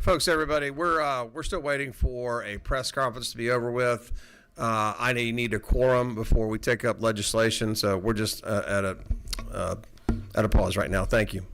Folks, everybody, we're still waiting for a press conference to be over with. I need a quorum before we take up legislation, so we're just at a pause right now. Thank you.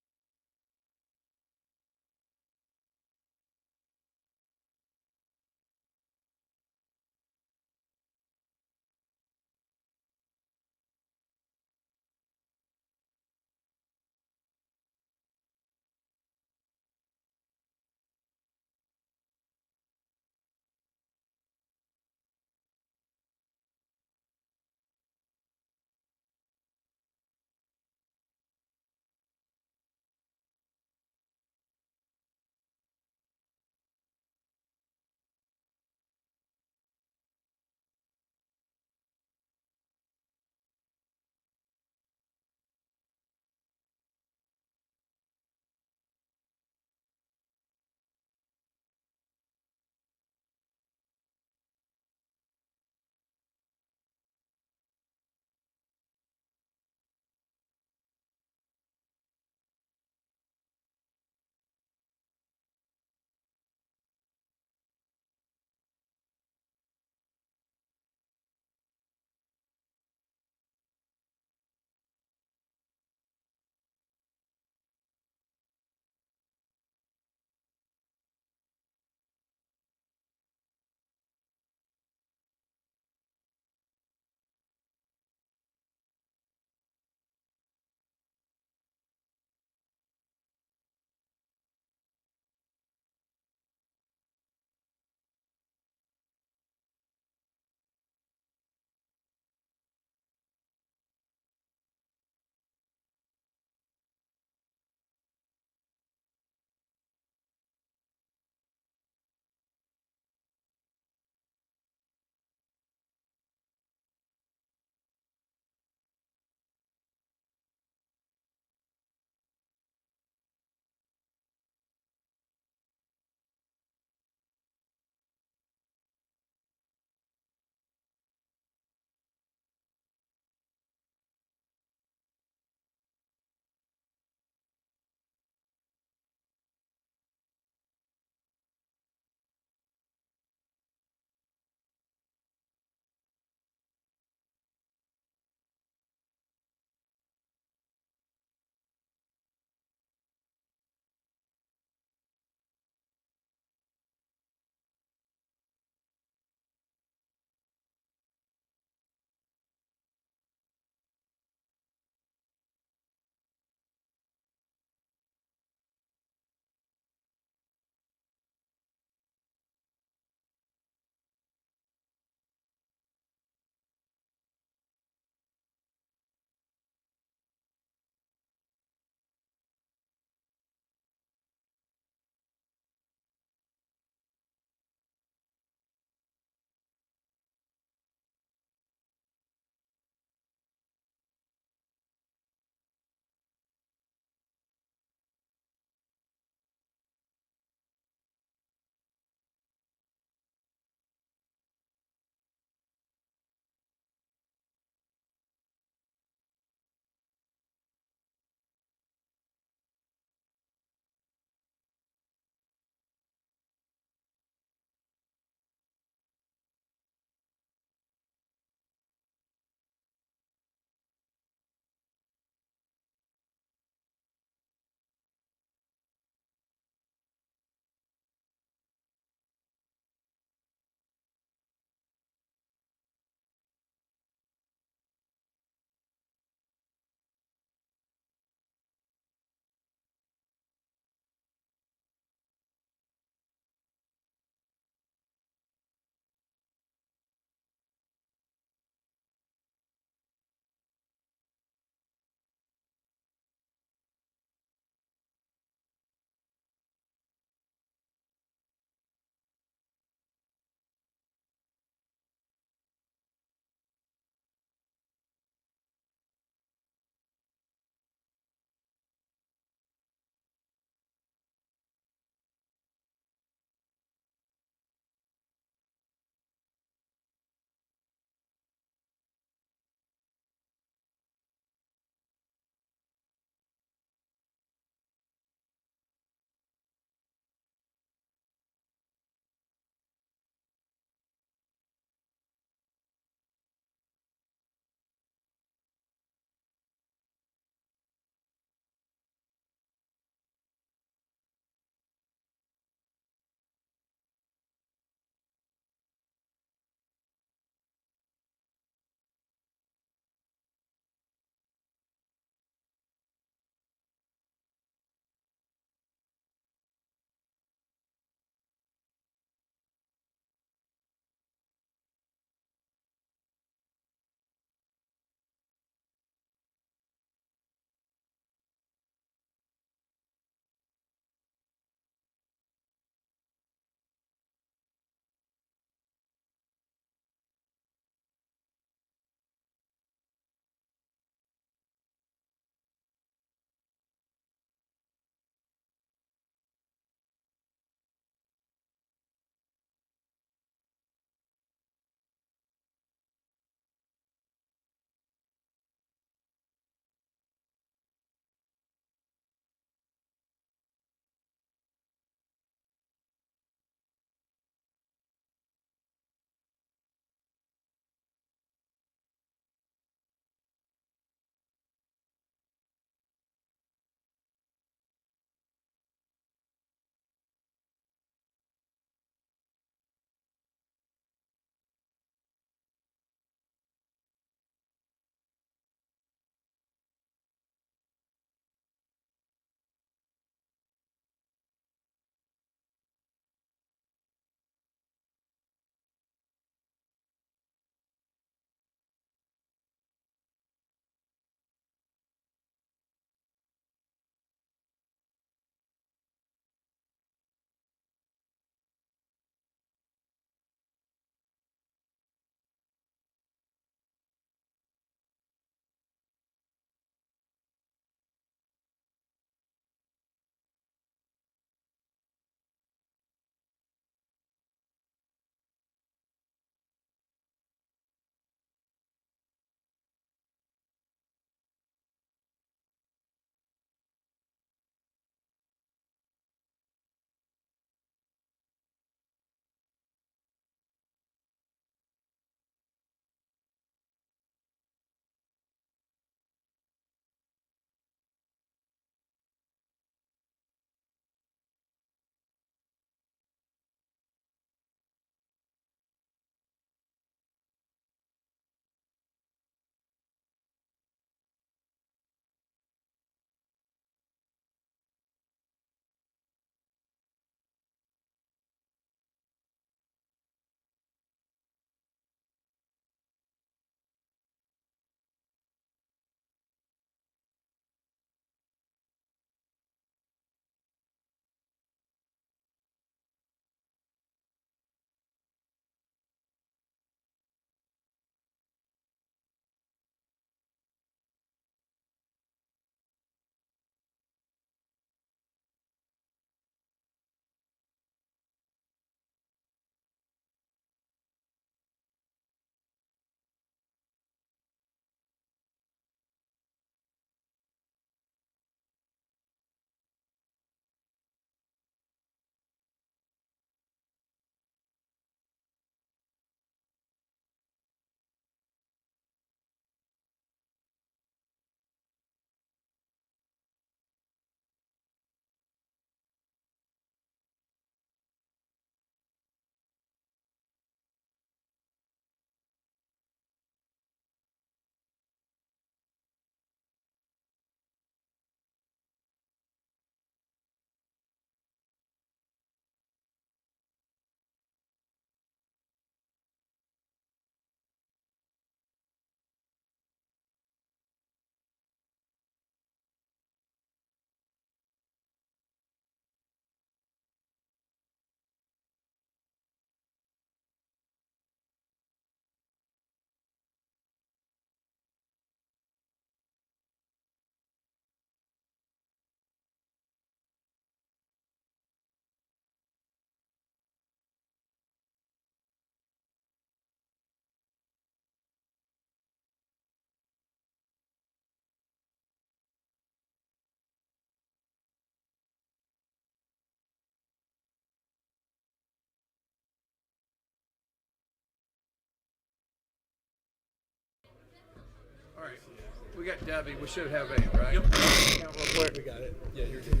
We got Debbie. We should have 8, right? Yep. Count real quick. We got it. Yeah, you're 2, 3.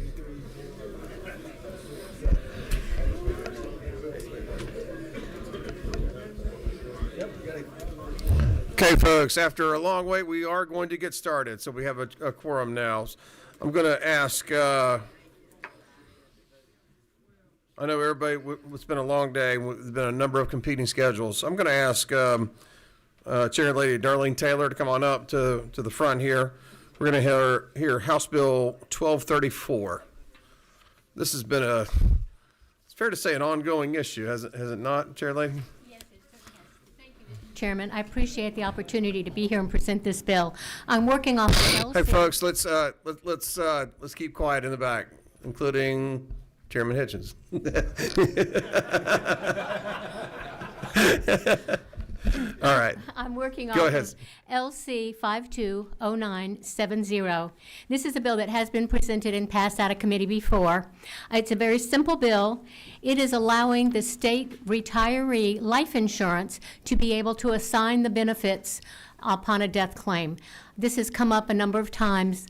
Okay, folks, after a long wait, we are going to get started. So we have a quorum now. I'm going to ask, I know everybody, it's been a long day. There's been a number of competing schedules. I'm going to ask Chair Lady Darlene Taylor to come on up to the front here. We're going to hear House Bill 1234. This has been it's fair to say, an ongoing issue, has it not, Chair Lady? Chairman, I appreciate the opportunity to be here and present this bill. I'm working off the LC. Hey, folks, let's keep quiet in the back, including Chairman Hitchens. All right. I'm working off Go ahead. of LC 520970. This is a bill that has been presented and passed out of committee before. It's a very simple bill. It is allowing the state retiree life insurance to be able to assign the benefits upon a death claim. This has come up a number of times.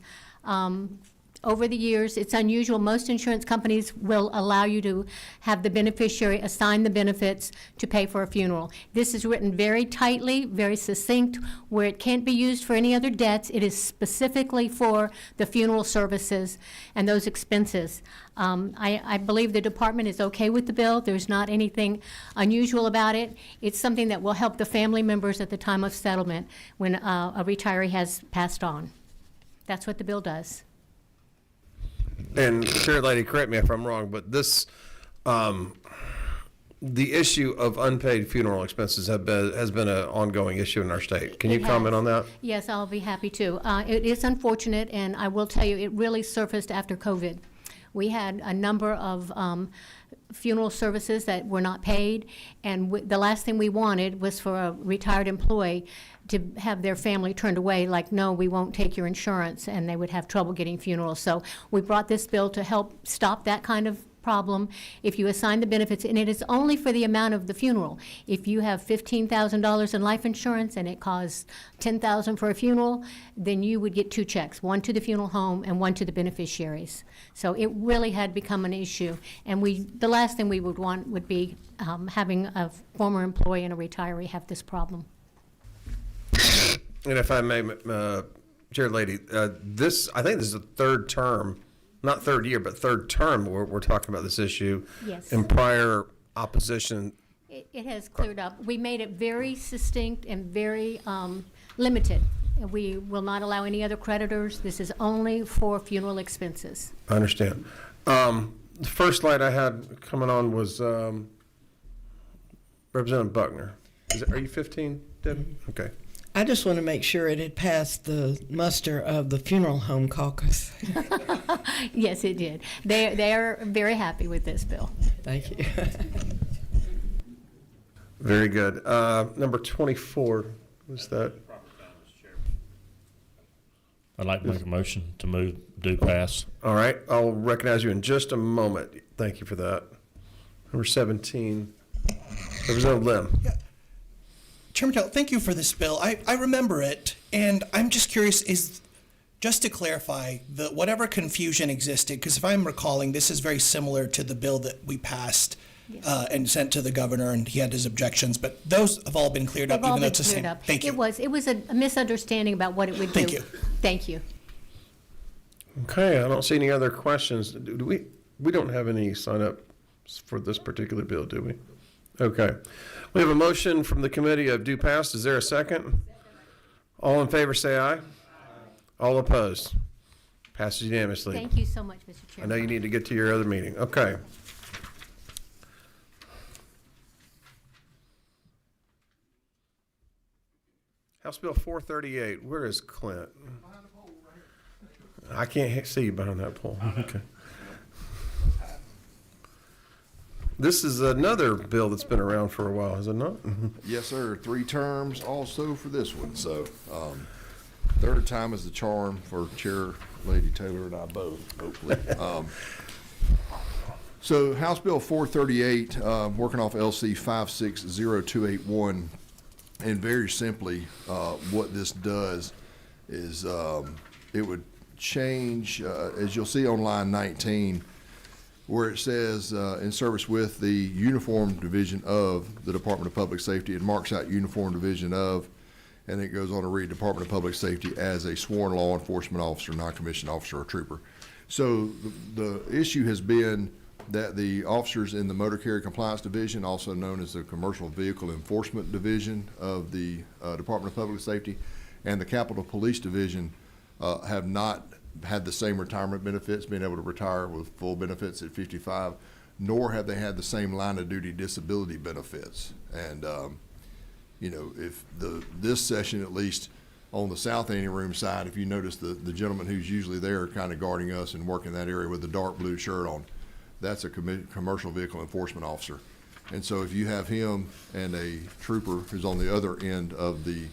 Over the years, it's unusual. Most insurance companies will allow you to have the beneficiary assign the benefits to pay for a funeral. This is written very tightly, very succinct, where it can't be used for any other debts. It is specifically for the funeral services and those expenses. I believe the department is okay with the bill. There's not anything unusual about it. It's something that will help the family members at the time of settlement when a retiree has passed on. That's what the bill does. And Chair Lady, correct me if I'm wrong, but this, the issue of unpaid funeral expenses has been an ongoing issue in our state. Can you comment on that? Yes, I'll be happy to. It is unfortunate, and I will tell you, it really surfaced after COVID. We had a number of funeral services that were not paid, and the last thing we wanted was for a retired employee to have their family turned away, like, no, we won't take your insurance, and they would have trouble getting funerals. So we brought this bill to help stop that kind of problem. If you assign the benefits, and it is only for the amount of the funeral. If you have $15,000 in life insurance and it costs $10,000 for a funeral, then you would get 2 checks, one to the funeral home and one to the beneficiaries. So it really had become an issue, and the last thing we would want would be having a former employee and a retiree have this problem. And if I may, Chair Lady, I think this is the third term, not third year, but third term we're talking about this issue. Yes. In prior opposition. It has cleared up. We made it very succinct and very limited. We will not allow any other creditors. This is only for funeral expenses. I understand. The first light I had coming on was Representative Buckner. Are you 15, Debbie? Okay. I just want to make sure it had passed the muster of the funeral home caucus. Yes, it did. They are very happy with this bill. Thank you. Very good. Number 24, what's that? I'd like to make a motion to move due pass. All right, I'll recognize you in just a moment. Thank you for that. Number 17, Representative Lim. Yeah. Chairman Taylor, thank you for this bill. I remember it, and I'm just curious, just to clarify, whatever confusion existed, because if I'm recalling, this is very similar to the bill that we passed and sent to the governor, and he had his objections, but those have all been cleared up, even though it's the same. Thank you. It was a misunderstanding about what it would do. Thank you. Thank you. Okay, I don't see any other questions. Do we don't have any sign-ups for this particular bill, do we? Okay. We have a motion from the committee of due pass. Is there a second? All in favor say aye. All opposed? Passes unanimously. Thank you so much, Mr. I Chairman. know you need to get to your other meeting. Okay. House Bill 438. Where is Clint? I can't see you behind that pole. Okay. This is another bill that's been around for a while, is it not? Yes, sir. 3 terms also for this one. So, third time is the charm for Chair Lady Taylor and I both, hopefully. So, House Bill 438, working off LC 560281, and very simply, what this does is it would change, as you'll see on line 19, where it says in service with the Uniform Division of the Department of Public Safety. It marks out Uniform Division of, and it goes on to read Department of Public Safety as a sworn law enforcement officer, non-commissioned officer, or trooper. So the issue has been that the officers in the Motor Carrier Compliance Division, also known as the Commercial Vehicle Enforcement Division of the Department of Public Safety, and the Capitol Police Division have not had the same retirement benefits, being able to retire with full benefits at 55, nor have they had the same line of duty disability benefits. And you know, if this session, at least on the south ante room side, if you notice the gentleman who's usually there kind of guarding us and working that area with the dark blue shirt on, that's a commercial vehicle enforcement officer. And so if you have him and a trooper who's on the other end of the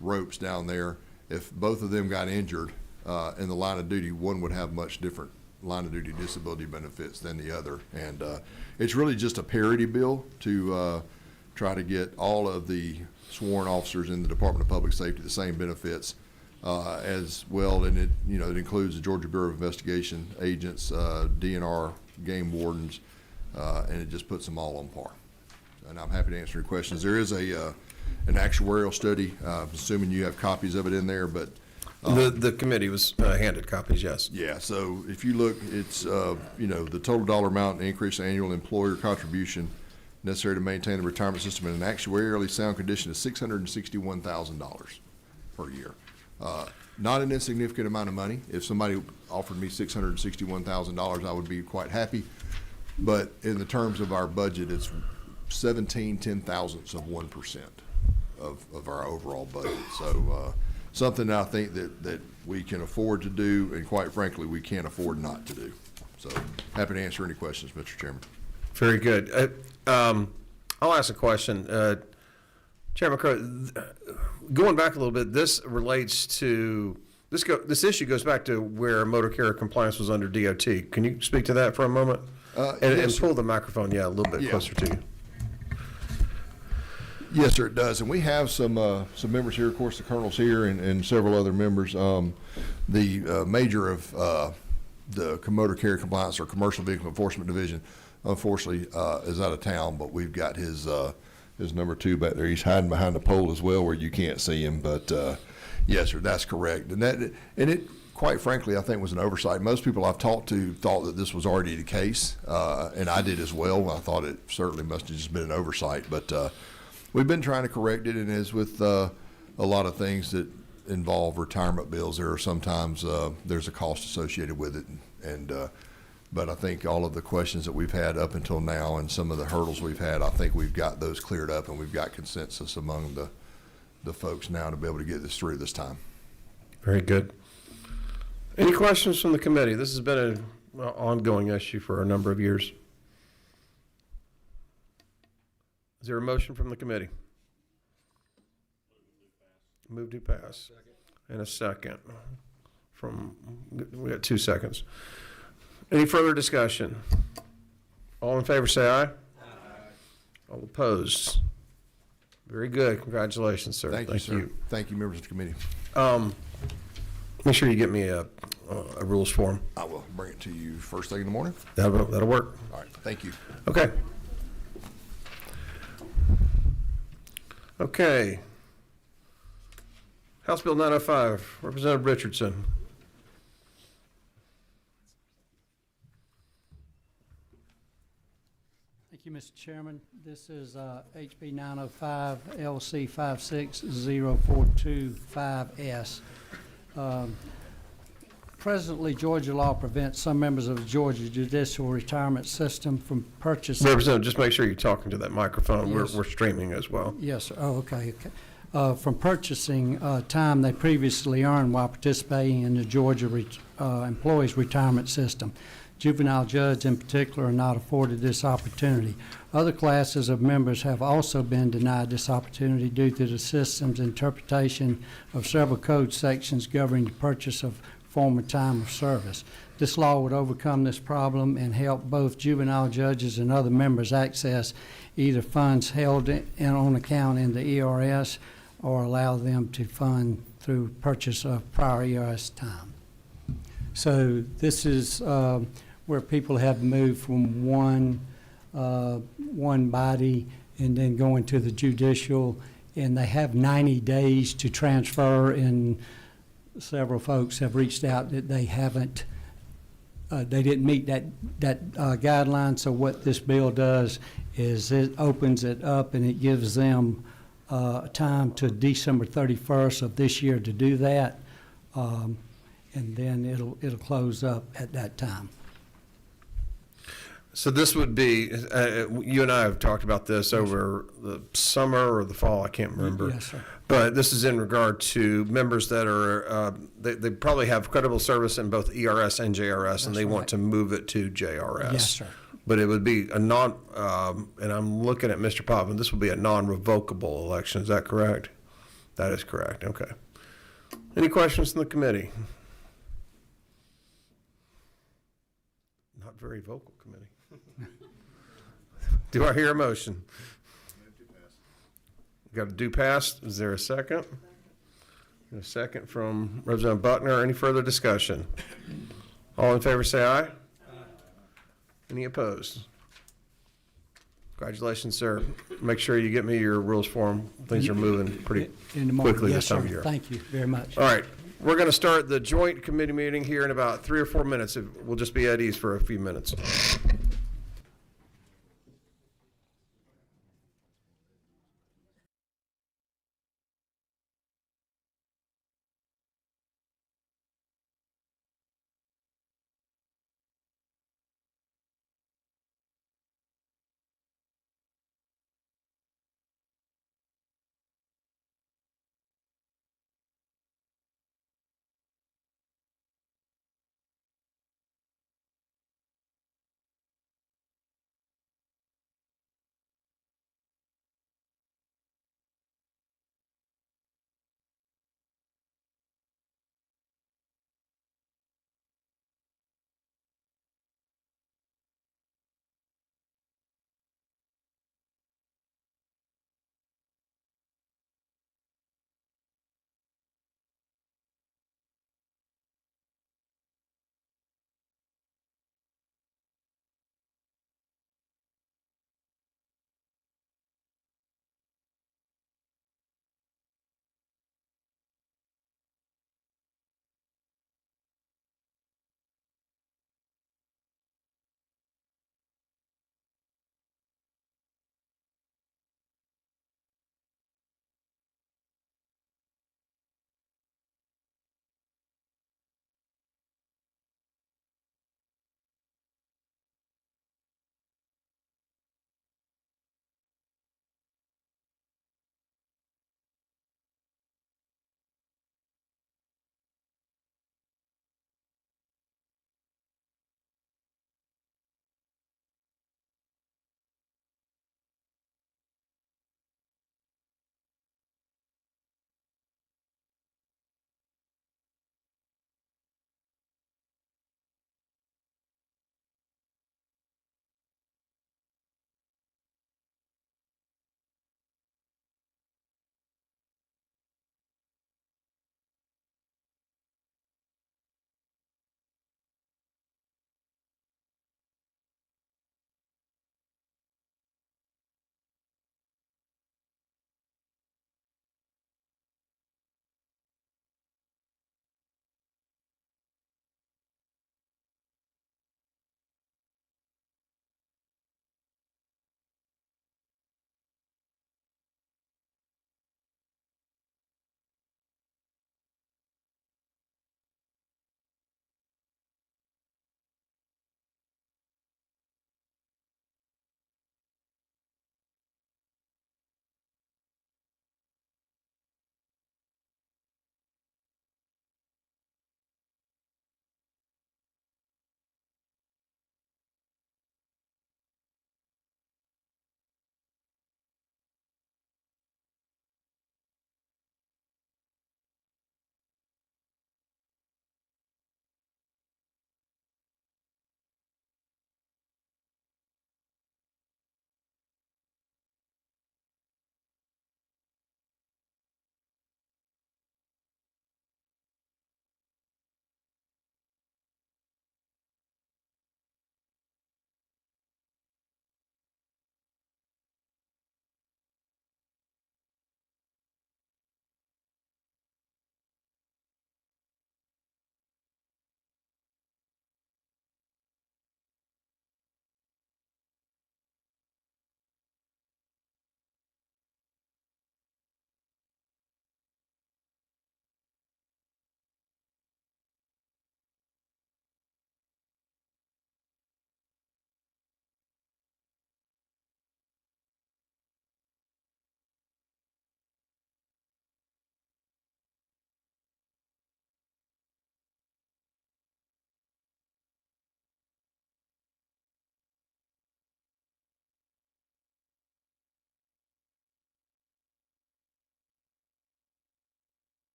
ropes down there, if both of them got injured in the line of duty, one would have much different line of duty disability benefits than the other. And it's really just a parity bill to try to get all of the sworn officers in the Department of Public Safety the same benefits as well. And it, you know, it includes the Georgia Bureau of Investigation agents, DNR, game wardens, and it just puts them all on par. And I'm happy to answer your questions. There is an actuarial study. Assuming you have copies of it in there, but The committee was handed copies, yes. yeah. So if you look, it's you know, the total dollar amount and increase annual employer contribution necessary to maintain the retirement system in an actuarially sound condition is $661,000 per year. Not an insignificant amount of money. If somebody offered me $661,000, I would be quite happy. But in the terms of our budget, it's 10/17 of 1% of our overall budget. So something that I think that we can afford to do, and quite frankly, we can't afford not to do. So happy to answer any questions, Mr. Chairman. Very good. I'll ask a question. Chairman Crowe, going back a little bit, this relates to, this issue goes back to where motor carrier compliance was under DOT. Can you speak to that for a moment? And Yes, pull the microphone, a little bit closer to you. Yes, sir, it does. And we have some members here, of course, the colonel's here, and several other members. The major of the motor carrier compliance or commercial vehicle enforcement division, unfortunately, is out of town, but we've got his number two back there. He's hiding behind the pole as well where you can't see him, but yes, sir, that's correct. And it, quite frankly, I think was an oversight. Most people I've talked to thought that this was already the case, and I did as well. I thought it certainly must have just been an oversight, but we've been trying to correct it, and as with a lot of things that involve retirement bills, there are sometimes there's a cost associated with it, and but I think all of the questions that we've had up until now and some of the hurdles we've had, I think we've got those cleared up, and we've got consensus among the folks now to be able to get this through this time. Very good. Any questions from the committee? This has been an ongoing issue for a number of years. Is there a motion from the committee? Move to pass. And a second. We got 2 seconds. Any further discussion? All in favor say aye. Aye. All opposed? Very good. Congratulations, sir. Thank you, sir. Thank you, members of the committee. Make sure you get me a rules form. I will bring it to you first thing in the morning. That'll work. All right, thank you. Okay. Okay. House Bill 905, Representative Richardson. Thank you, Mr. Chairman. This is HB 905 LC 5604225S. Presently, Georgia law prevents some members of the Georgia judicial retirement system from purchasing. Representative, just make sure you're talking to that microphone. Yes. We're streaming as well. Yes, sir. Oh, okay. From purchasing time they previously earned while participating in the Georgia employees retirement system. Juvenile judges in particular are not afforded this opportunity. Other classes of members have also been denied this opportunity due to the system's interpretation of several code sections governing the purchase of former time of service. This law would overcome this problem and help both juvenile judges and other members access either funds held on account in the ERS or allow them to fund through purchase of prior ERS time. So this is where people have moved from one body and then going to the judicial, and they have 90 days to transfer, and several folks have reached out that they haven't, they didn't meet that guideline. So what this bill does is it opens it up and it gives them time to December 31st of this year to do that, and then it'll close up at that time. So this would be, you and I have talked about this over the summer or the fall, I can't remember. Yes, sir. But this is in regard to members that are, they probably have credible service in both ERS and JRS, and they want right. to move it to JRS. Yes, sir. But it would be a non, and I'm looking at Mr. Potvin, this would be a non-revocable election, is that correct? That is correct, okay. Any questions from the committee? Not very vocal committee. Do I hear a motion? Got to do pass. Is there a second? A second from Representative Buckner. Any further discussion? All in favor say aye. Any opposed? Congratulations, sir. Make sure you get me your rules form. Things are moving pretty In the morning. quickly Yes, this time sir. of year. Thank you very much. All right. We're going to start the joint committee meeting here in about 3 or 4 minutes. We'll just be at ease for a few minutes.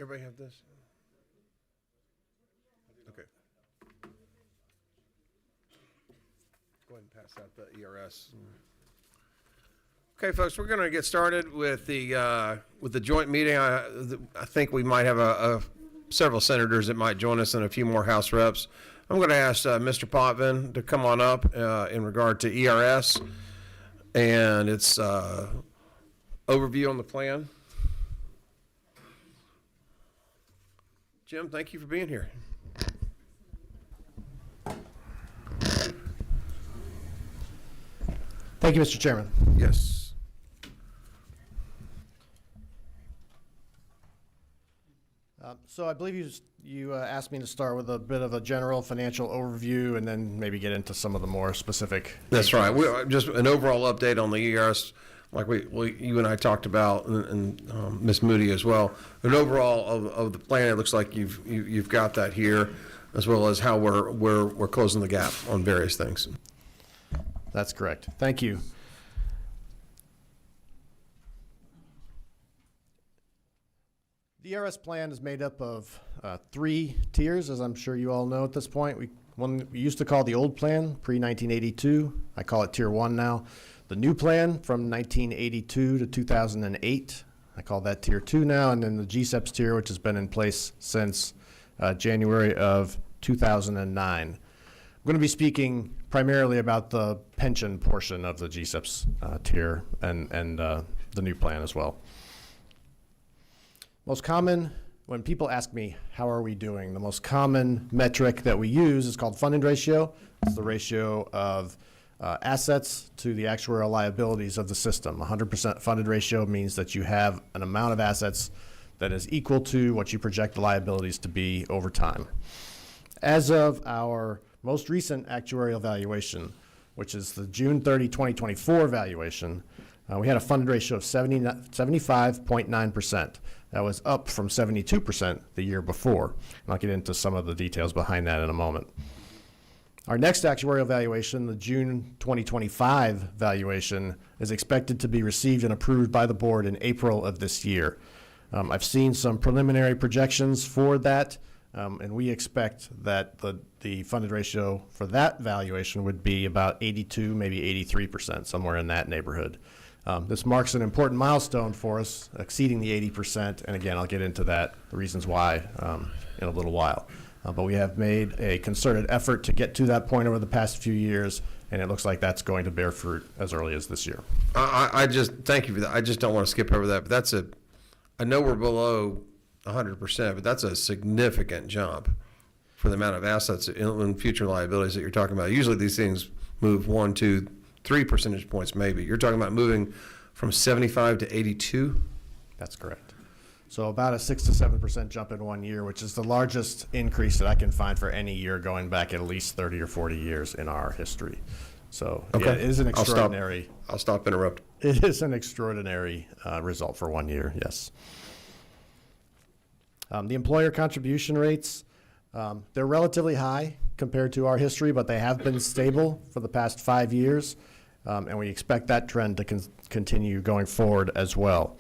Everybody have this? Okay. Go ahead and pass out the ERS. Okay, folks, we're going to get started with the joint meeting. I think we might have several senators that might join us and a few more House reps. I'm going to ask Mr. Potvin to come on up in regard to ERS and its overview on the plan. Jim, thank you for being here. Thank you, Mr. Chairman. Yes. So I believe you asked me to start with a bit of a general financial overview and then maybe get into some of the more specific. That's right. Just an overall update on the ERS, like you and I talked about, and Ms. Moody as well. An overall of the plan. It looks like you've got that here, as well as how we're closing the gap on various things. That's correct. Thank you. The ERS plan is made up of 3 tiers, as I'm sure you all know at this point. One we used to call the old plan, pre-1982. I call it Tier 1 now. The new plan from 1982 to 2008, I call that Tier 2 now. And then the GSEPS tier, which has been in place since January of 2009. I'm going to be speaking primarily about the pension portion of the GSEPS tier and the new plan as well. Most common, when people ask me, how are we doing? The most common metric that we use is called funding ratio. It's the ratio of assets to the actuarial liabilities of the system. 100% funded ratio means that you have an amount of assets that is equal to what you project the liabilities to be over time. As of our most recent actuarial valuation, which is the June 30, 2024 valuation, we had a funded ratio of 75.9%. That was up from 72% the year before. And I'll get into some of the details behind that in a moment. Our next actuarial valuation, the June 2025 valuation, is expected to be received and approved by the board in April of this year. I've seen some preliminary projections for that, and we expect that the funded ratio for that valuation would be about 82, maybe 83%, somewhere in that neighborhood. This marks an important milestone for us, exceeding the 80%, and again, I'll get into that, the reasons why, in a little while. But we have made a concerted effort to get to that point over the past few years, and it looks like that's going to bear fruit as early as this year. I just thank you for that. I just don't want to skip over that, but I know we're below 100%, but that's a significant jump for the amount of assets and future liabilities that you're talking about. Usually these things move 1, 2, 3 percentage points maybe. You're talking about moving from 75 to 82? That's correct. So about a 6 to 7% jump in 1 year, which is the largest increase that I can find for any year going back at least 30 or 40 years in our history. So okay. Yeah, it is an extraordinary. I'll stop interrupting. It is an extraordinary result for 1 year, yes. The employer contribution rates, they're relatively high compared to our history, but they have been stable for the past 5 years, and we expect that trend to continue going forward as well.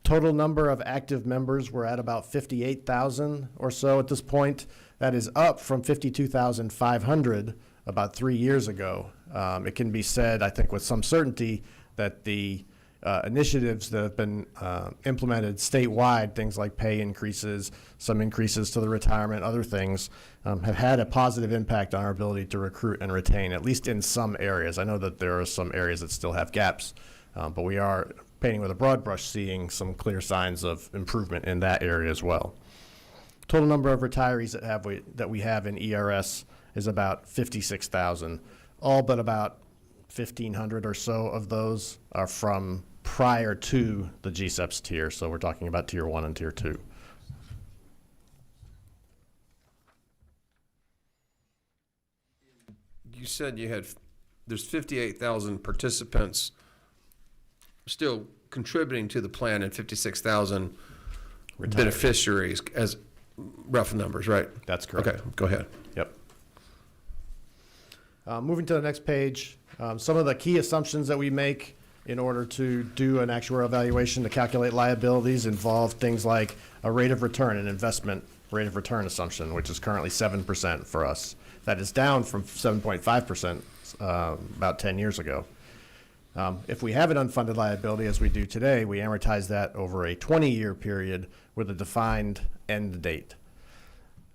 Total number of active members, we're at about 58,000 or so at this point. That is up from 52,500 about 3 years ago. It can be said, I think with some certainty, that the initiatives that have been implemented statewide, things like pay increases, some increases to the retirement, other things, have had a positive impact on our ability to recruit and retain, at least in some areas. I know that there are some areas that still have gaps, but we are painting with a broad brush, seeing some clear signs of improvement in that area as well. Total number of retirees that we have in ERS is about 56,000. All but about 1,500 or so of those are from prior to the GSEPS tier. So we're talking about Tier 1 and Tier 2. You said there's 58,000 participants still contributing to the plan and 56,000 beneficiaries as rough numbers, right? That's correct. Okay, go ahead. Yep. Moving to the next page, some of the key assumptions that we make in order to do an actuarial evaluation to calculate liabilities involve things like a rate of return, an investment rate of return assumption, which is currently 7% for us. That is down from 7.5% about 10 years ago. If we have an unfunded liability, as we do today, we amortize that over a 20-year period with a defined end date.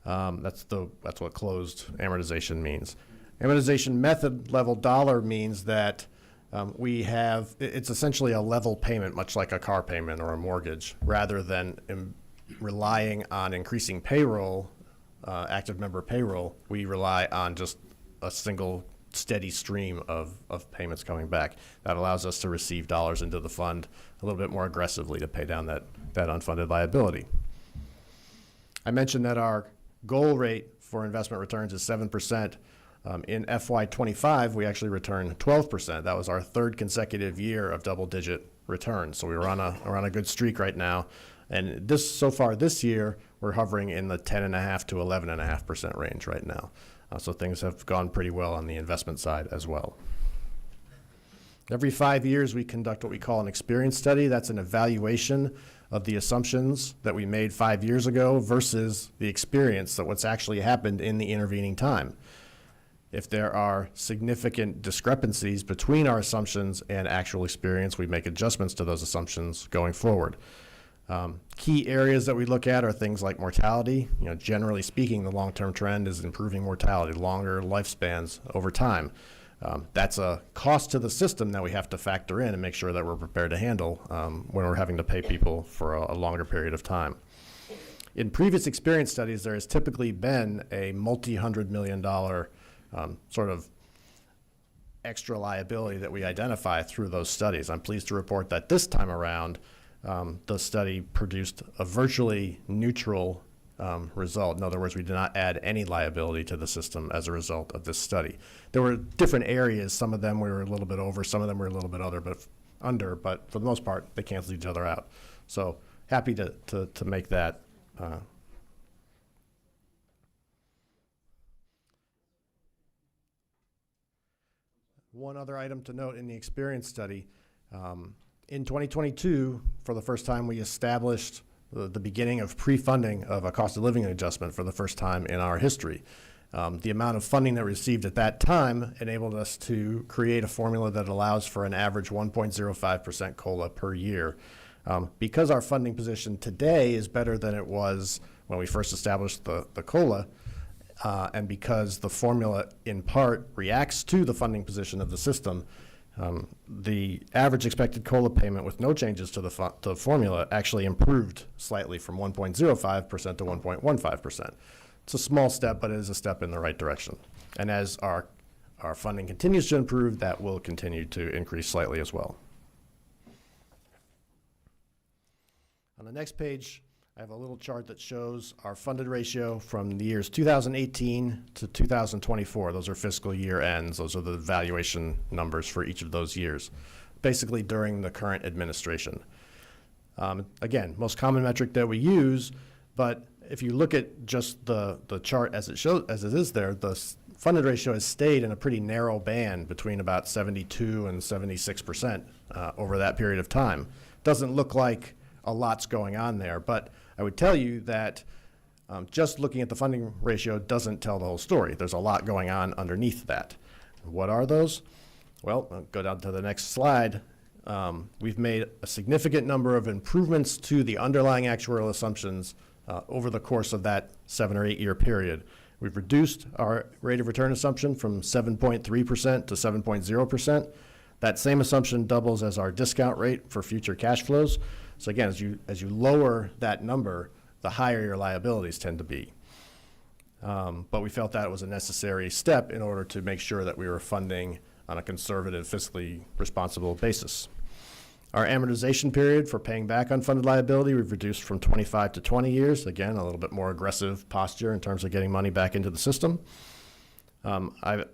That's what closed amortization means. Amortization method level dollar means that it's essentially a level payment, much like a car payment or a mortgage, rather than relying on increasing payroll, active member payroll. We rely on just a single steady stream of payments coming back. That allows us to receive dollars into the fund a little bit more aggressively to pay down that unfunded liability. I mentioned that our goal rate for investment returns is 7%. In FY25, we actually returned 12%. That was our third consecutive year of double-digit returns. So we're on a good streak right now. And so far this year, we're hovering in the 10.5% to 11.5% range right now. So things have gone pretty well on the investment side as well. Every 5 years, we conduct what we call an experience study. That's an evaluation of the assumptions that we made 5 years ago versus the experience, that what's actually happened in the intervening time. If there are significant discrepancies between our assumptions and actual experience, we make adjustments to those assumptions going forward. Key areas that we look at are things like mortality. Generally speaking, the long-term trend is improving mortality, longer lifespans over time. That's a cost to the system that we have to factor in and make sure that we're prepared to handle when we're having to pay people for a longer period of time. In previous experience studies, there has typically been a multi-$100 million sort of extra liability that we identify through those studies. I'm pleased to report that this time around, the study produced a virtually neutral result. In other words, we did not add any liability to the system as a result of this study. There were different areas. Some of them we were a little bit over, some of them were a little bit under, but for the most part, they canceled each other out. So happy to make that. One other item to note in the experience study, in 2022, for the first time, we established the beginning of pre-funding of a cost of living adjustment for the first time in our history. The amount of funding that we received at that time enabled us to create a formula that allows for an average 1.05% COLA per year. Because our funding position today is better than it was when we first established the COLA, and because the formula in part reacts to the funding position of the system, the average expected COLA payment with no changes to the formula actually improved slightly from 1.05% to 1.15%. It's a small step, but it is a step in the right direction. And as our funding continues to improve, that will continue to increase slightly as well. On the next page, I have a little chart that shows our funded ratio from the years 2018 to 2024. Those are fiscal year ends. Those are the valuation numbers for each of those years, basically during the current administration. Again, most common metric that we use, but if you look at just the chart as it is there, the funded ratio has stayed in a pretty narrow band between about 72 and 76% over that period of time. Doesn't look like a lot's going on there, but I would tell you that just looking at the funding ratio doesn't tell the whole story. There's a lot going on underneath that. What are those? Well, I'll go down to the next slide. We've made a significant number of improvements to the underlying actuarial assumptions over the course of that 7 or 8 year period. We've reduced our rate of return assumption from 7.3% to 7.0%. That same assumption doubles as our discount rate for future cash flows. So again, as you lower that number, the higher your liabilities tend to be. But we felt that was a necessary step in order to make sure that we were funding on a conservative, fiscally responsible basis. Our amortization period for paying back unfunded liability, we've reduced from 25 to 20 years. Again, a little bit more aggressive posture in terms of getting money back into the system. I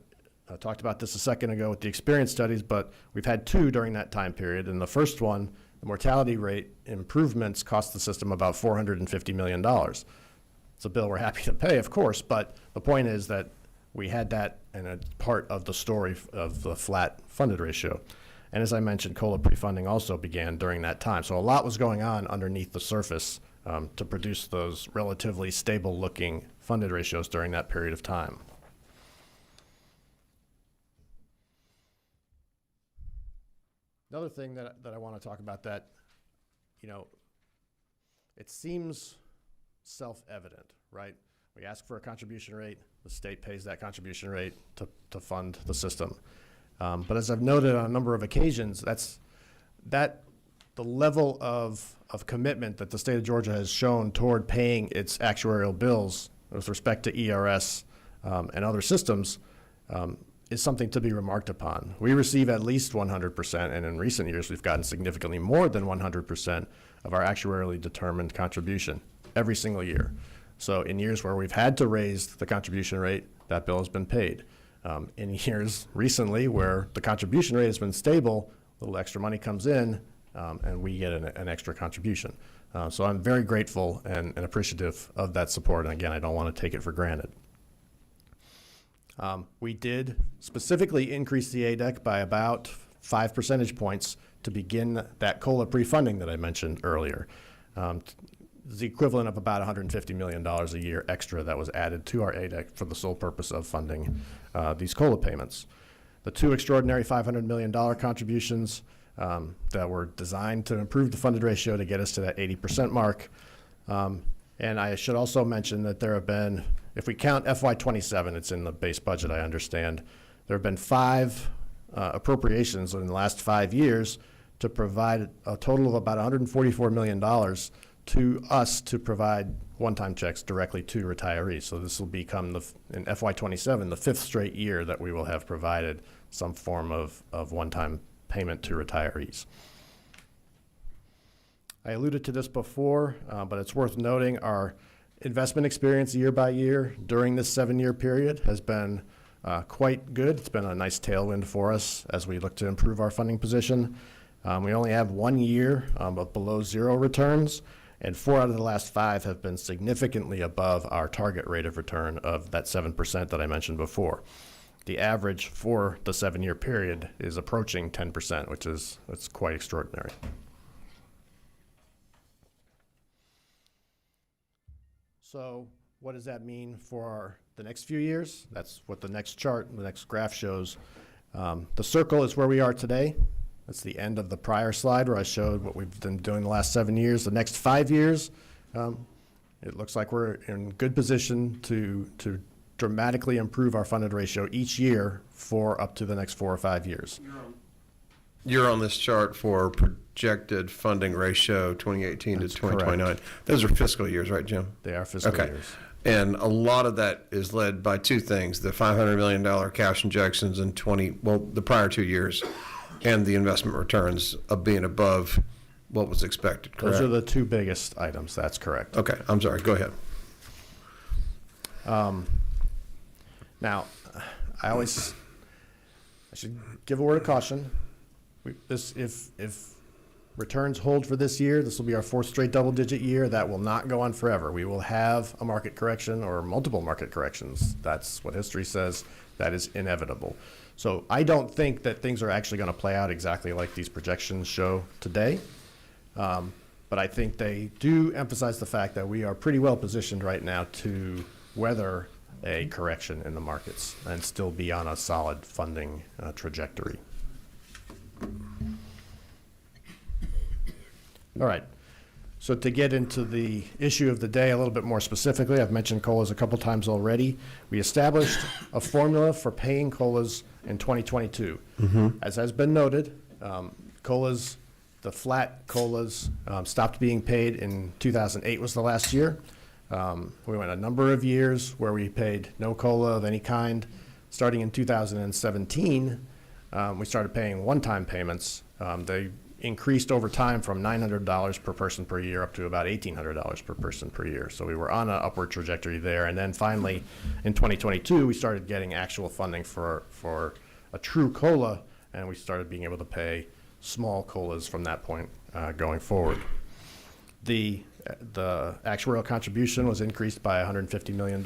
talked about this a second ago with the experience studies, but we've had 2 during that time period. And the first one, the mortality rate improvements cost the system about $450 million. It's a bill we're happy to pay, of course, but the point is that we had that and a part of the story of the flat funded ratio. And as I mentioned, COLA pre-funding also began during that time. So a lot was going on underneath the surface to produce those relatively stable-looking funded ratios during that period of time. Another thing that I want to talk about that, it seems self-evident, right? We ask for a contribution rate, the state pays that contribution rate to fund the system. But as I've noted on a number of occasions, the level of commitment that the state of Georgia has shown toward paying its actuarial bills with respect to ERS and other systems is something to be remarked upon. We receive at least 100%, and in recent years we've gotten significantly more than 100% of our actuarially determined contribution every single year. So in years where we've had to raise the contribution rate, that bill has been paid. In years recently where the contribution rate has been stable, a little extra money comes in, and we get an extra contribution. So I'm very grateful and appreciative of that support, and again, I don't want to take it for granted. We did specifically increase the ADEC by about 5 percentage points to begin that COLA pre-funding that I mentioned earlier. The equivalent of about $150 million a year extra that was added to our ADEC for the sole purpose of funding these COLA payments. The two extraordinary $500 million contributions that were designed to improve the funded ratio to get us to that 80% mark. And I should also mention that there have been, if we count FY27, it's in the base budget, I understand, there have been 5 appropriations in the last 5 years to provide a total of about $144 million to us to provide one-time checks directly to retirees. So this will become, in FY27, the 5th straight year that we will have provided some form of one-time payment to retirees. I alluded to this before, but it's worth noting our investment experience year by year during this 7-year period has been quite good. It's been a nice tailwind for us as we look to improve our funding position. We only have 1 year of below zero returns, and 4 out of the last 5 have been significantly above our target rate of return of that 7% that I mentioned before. The average for the 7-year period is approaching 10%, which is quite extraordinary. So what does that mean for the next few years? That's what the next chart, the next graph shows. The circle is where we are today. That's the end of the prior slide where I showed what we've been doing the last 7 years. The next 5 years, it looks like we're in good position to dramatically improve our funded ratio each year for up to the next 4 or 5 years. You're on this chart for projected funding ratio 2018 That's to 2029. correct. Those are fiscal years, right, Jim? They are fiscal Okay. years. And a lot of that is led by 2 things, the $500 million cash injections in the prior 2 years, and the investment returns of being above what was expected, correct? Those are the 2 biggest items. That's correct. Okay, I'm sorry, go ahead. Now, I should give a word of caution. If returns hold for this year, this will be our 4th straight double-digit year. That will not go on forever. We will have a market correction or multiple market corrections. That's what history says. That is inevitable. So I don't think that things are actually going to play out exactly like these projections show today. But I think they do emphasize the fact that we are pretty well positioned right now to weather a correction in the markets and still be on a solid funding trajectory. All right. So to get into the issue of the day a little bit more specifically, I've mentioned COLAs a couple times already. We established a formula for paying COLAs in 2022. As has been noted, COLAs, the flat COLAs, stopped being paid in 2008 was the last year. We went a number of years where we paid no COLA of any kind. Starting in 2017, we started paying one-time payments. They increased over time from $900 per person per year up to about $1,800 per person per year. So we were on an upward trajectory there. And then finally, in 2022, we started getting actual funding for a true COLA, and we started being able to pay small COLAs from that point going forward. The actuarial contribution was increased by $150 million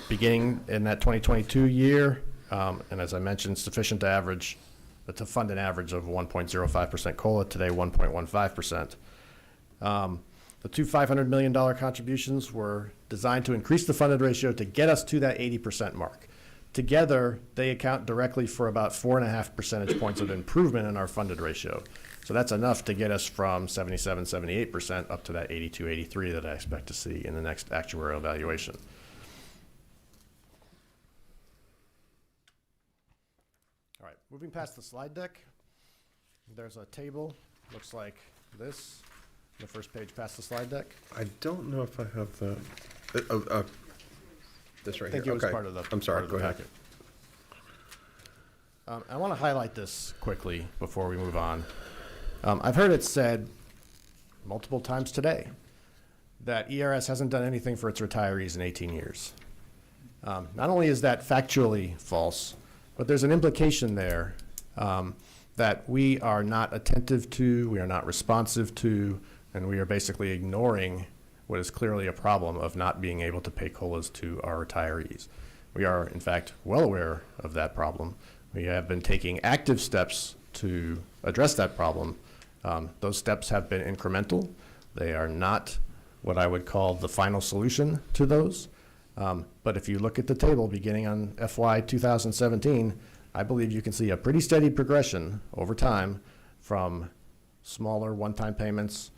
beginning in that 2022 year, and as I mentioned, sufficient to average to fund an average of 1.05% COLA, today 1.15%. The two $500 million contributions were designed to increase the funded ratio to get us to that 80% mark. Together, they account directly for about 4.5 percentage points of improvement in our funded ratio. So that's enough to get us from 77, 78% up to that 82, 83 that I expect to see in the next actuarial evaluation. All right, moving past the slide deck, there's a table, looks like this, the first page past the slide deck. I don't know if I have the, this right I think here. it was Okay. part of the I'm sorry, part of go the ahead. packet. I want to highlight this quickly before we move on. I've heard it said multiple times today that ERS hasn't done anything for its retirees in 18 years. Not only is that factually false, but there's an implication there that we are not attentive to, we are not responsive to, and we are basically ignoring what is clearly a problem of not being able to pay COLAs to our retirees. We are, in fact, well aware of that problem. We have been taking active steps to address that problem. Those steps have been incremental. They are not what I would call the final solution to those. But if you look at the table beginning on FY 2017, I believe you can see a pretty steady progression over time from smaller one-time payments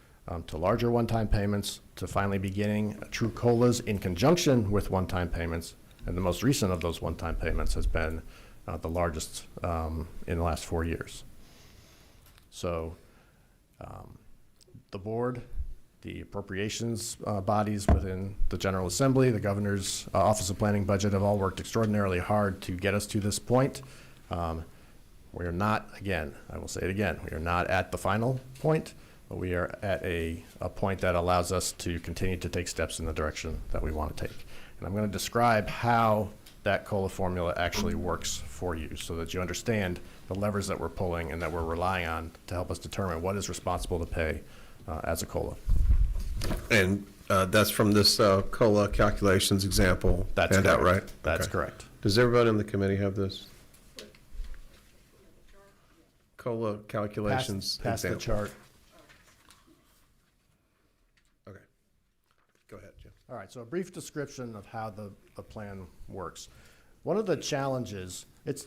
to larger one-time payments to finally beginning true COLAs in conjunction with one-time payments. And the most recent of those one-time payments has been the largest in the last 4 years. So the board, the appropriations bodies within the General Assembly, the Governor's Office of Planning Budget have all worked extraordinarily hard to get us to this point. We are not, again, I will say it again, we are not at the final point, but we are at a point that allows us to continue to take steps in the direction that we want to take. And I'm going to describe how that COLA formula actually works for you so that you understand the levers that we're pulling and that we're relying on to help us determine what is responsible to pay as a COLA. And that's from this COLA calculations example That's handout, correct. right? That's Okay. correct. Does everybody in the committee have this? COLA calculations Pass the example. chart. Okay. Go ahead, Jim. All right, so a brief description of how the plan works. One of the challenges, it's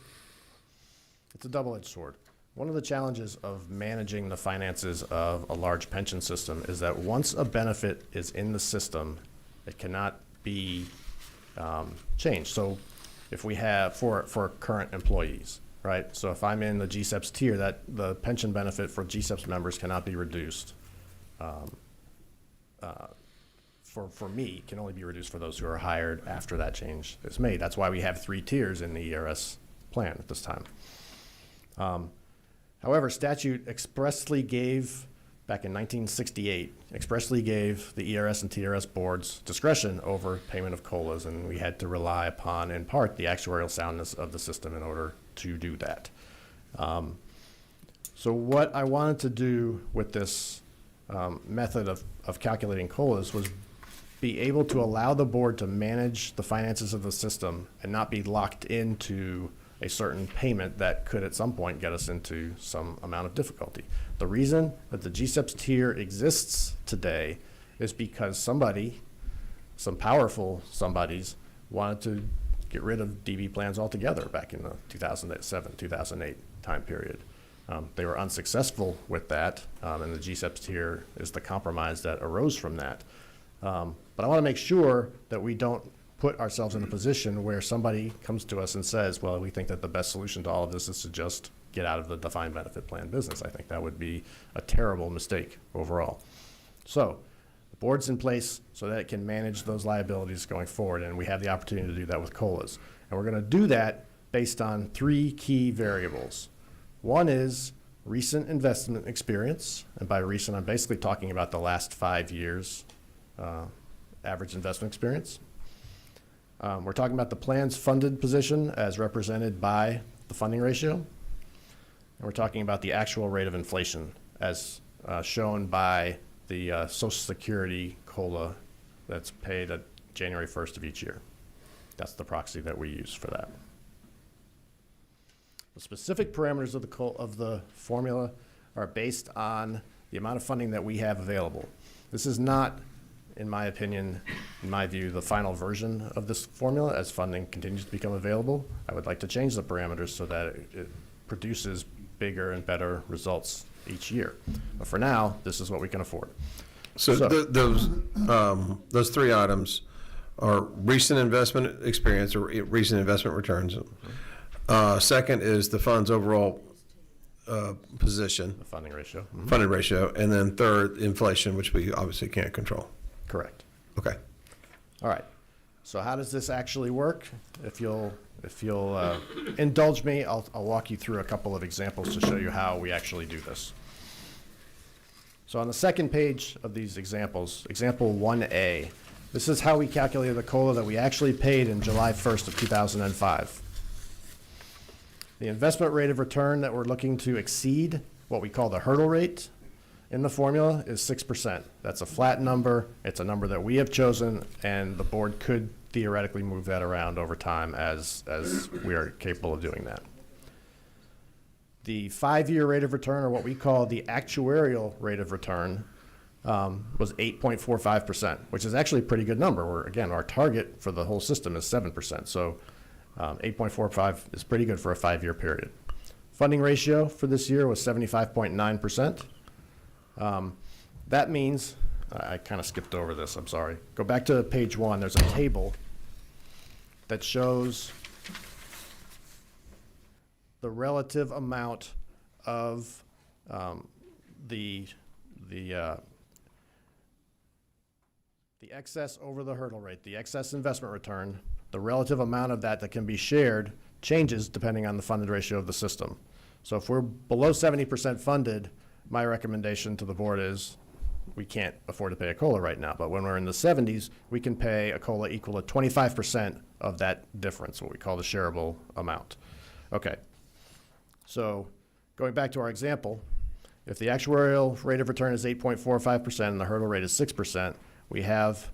a double-edged sword. One of the challenges of managing the finances of a large pension system is that once a benefit is in the system, it cannot be changed. So if we have, for current employees, right? So if I'm in the GSEPS tier, that the pension benefit for GSEPS members cannot be reduced. For me, can only be reduced for those who are hired after that change is made. That's why we have 3 tiers in the ERS plan at this time. However, statute expressly gave, back in 1968, expressly gave the ERS and TRS boards discretion over payment of COLAs, and we had to rely upon, in part, the actuarial soundness of the system in order to do that. So what I wanted to do with this method of calculating COLAs was be able to allow the board to manage the finances of the system and not be locked into a certain payment that could at some point get us into some amount of difficulty. The reason that the GSEPS tier exists today is because somebody, some powerful somebodies, wanted to get rid of DB plans altogether back in the 2007, 2008 time period. They were unsuccessful with that, and the GSEPS tier is the compromise that arose from that. But I want to make sure that we don't put ourselves in a position where somebody comes to us and says, well, we think that the best solution to all of this is to just get out of the defined benefit plan business. I think that would be a terrible mistake overall. So the board's in place so that it can manage those liabilities going forward, and we have the opportunity to do that with COLAs. And we're going to do that based on 3 key variables. One is recent investment experience, and by recent, I'm basically talking about the last 5 years average investment experience. We're talking about the plan's funded position as represented by the funding ratio. And we're talking about the actual rate of inflation as shown by the Social Security COLA that's paid at January 1st of each year. That's the proxy that we use for that. The specific parameters of the formula are based on the amount of funding that we have available. This is not, in my opinion, in my view, the final version of this formula. As funding continues to become available, I would like to change the parameters so that it produces bigger and better results each year. But for now, this is what we can afford. So those three items are recent investment experience or recent investment returns. Second is the fund's overall position, The funding ratio. funded ratio, and then third, inflation, which we obviously can't control. Correct. Okay. All right. So how does this actually work? If you'll indulge me, I'll walk you through a couple of examples to show you how we actually do this. So on the second page of these examples, example 1A, this is how we calculated the COLA that we actually paid in July 1st of 2005. The investment rate of return that we're looking to exceed, what we call the hurdle rate in the formula, is 6%. That's a flat number. It's a number that we have chosen, and the board could theoretically move that around over time as we are capable of doing that. The 5-year rate of return, or what we call the actuarial rate of return, was 8.45%, which is actually a pretty good number. Again, our target for the whole system is 7%. So 8.45 is pretty good for a 5-year period. Funding ratio for this year was 75.9%. That means, I kind of skipped over this, I'm sorry. Go back to page 1. There's a table that shows the relative amount of the excess over the hurdle rate, the excess investment return. The relative amount of that can be shared changes depending on the funded ratio of the system. So if we're below 70% funded, my recommendation to the board is we can't afford to pay a COLA right now. But when we're in the 70s, we can pay a COLA equal to 25% of that difference, what we call the shareable amount. Okay. So going back to our example, if the actuarial rate of return is 8.45% and the hurdle rate is 6%, we have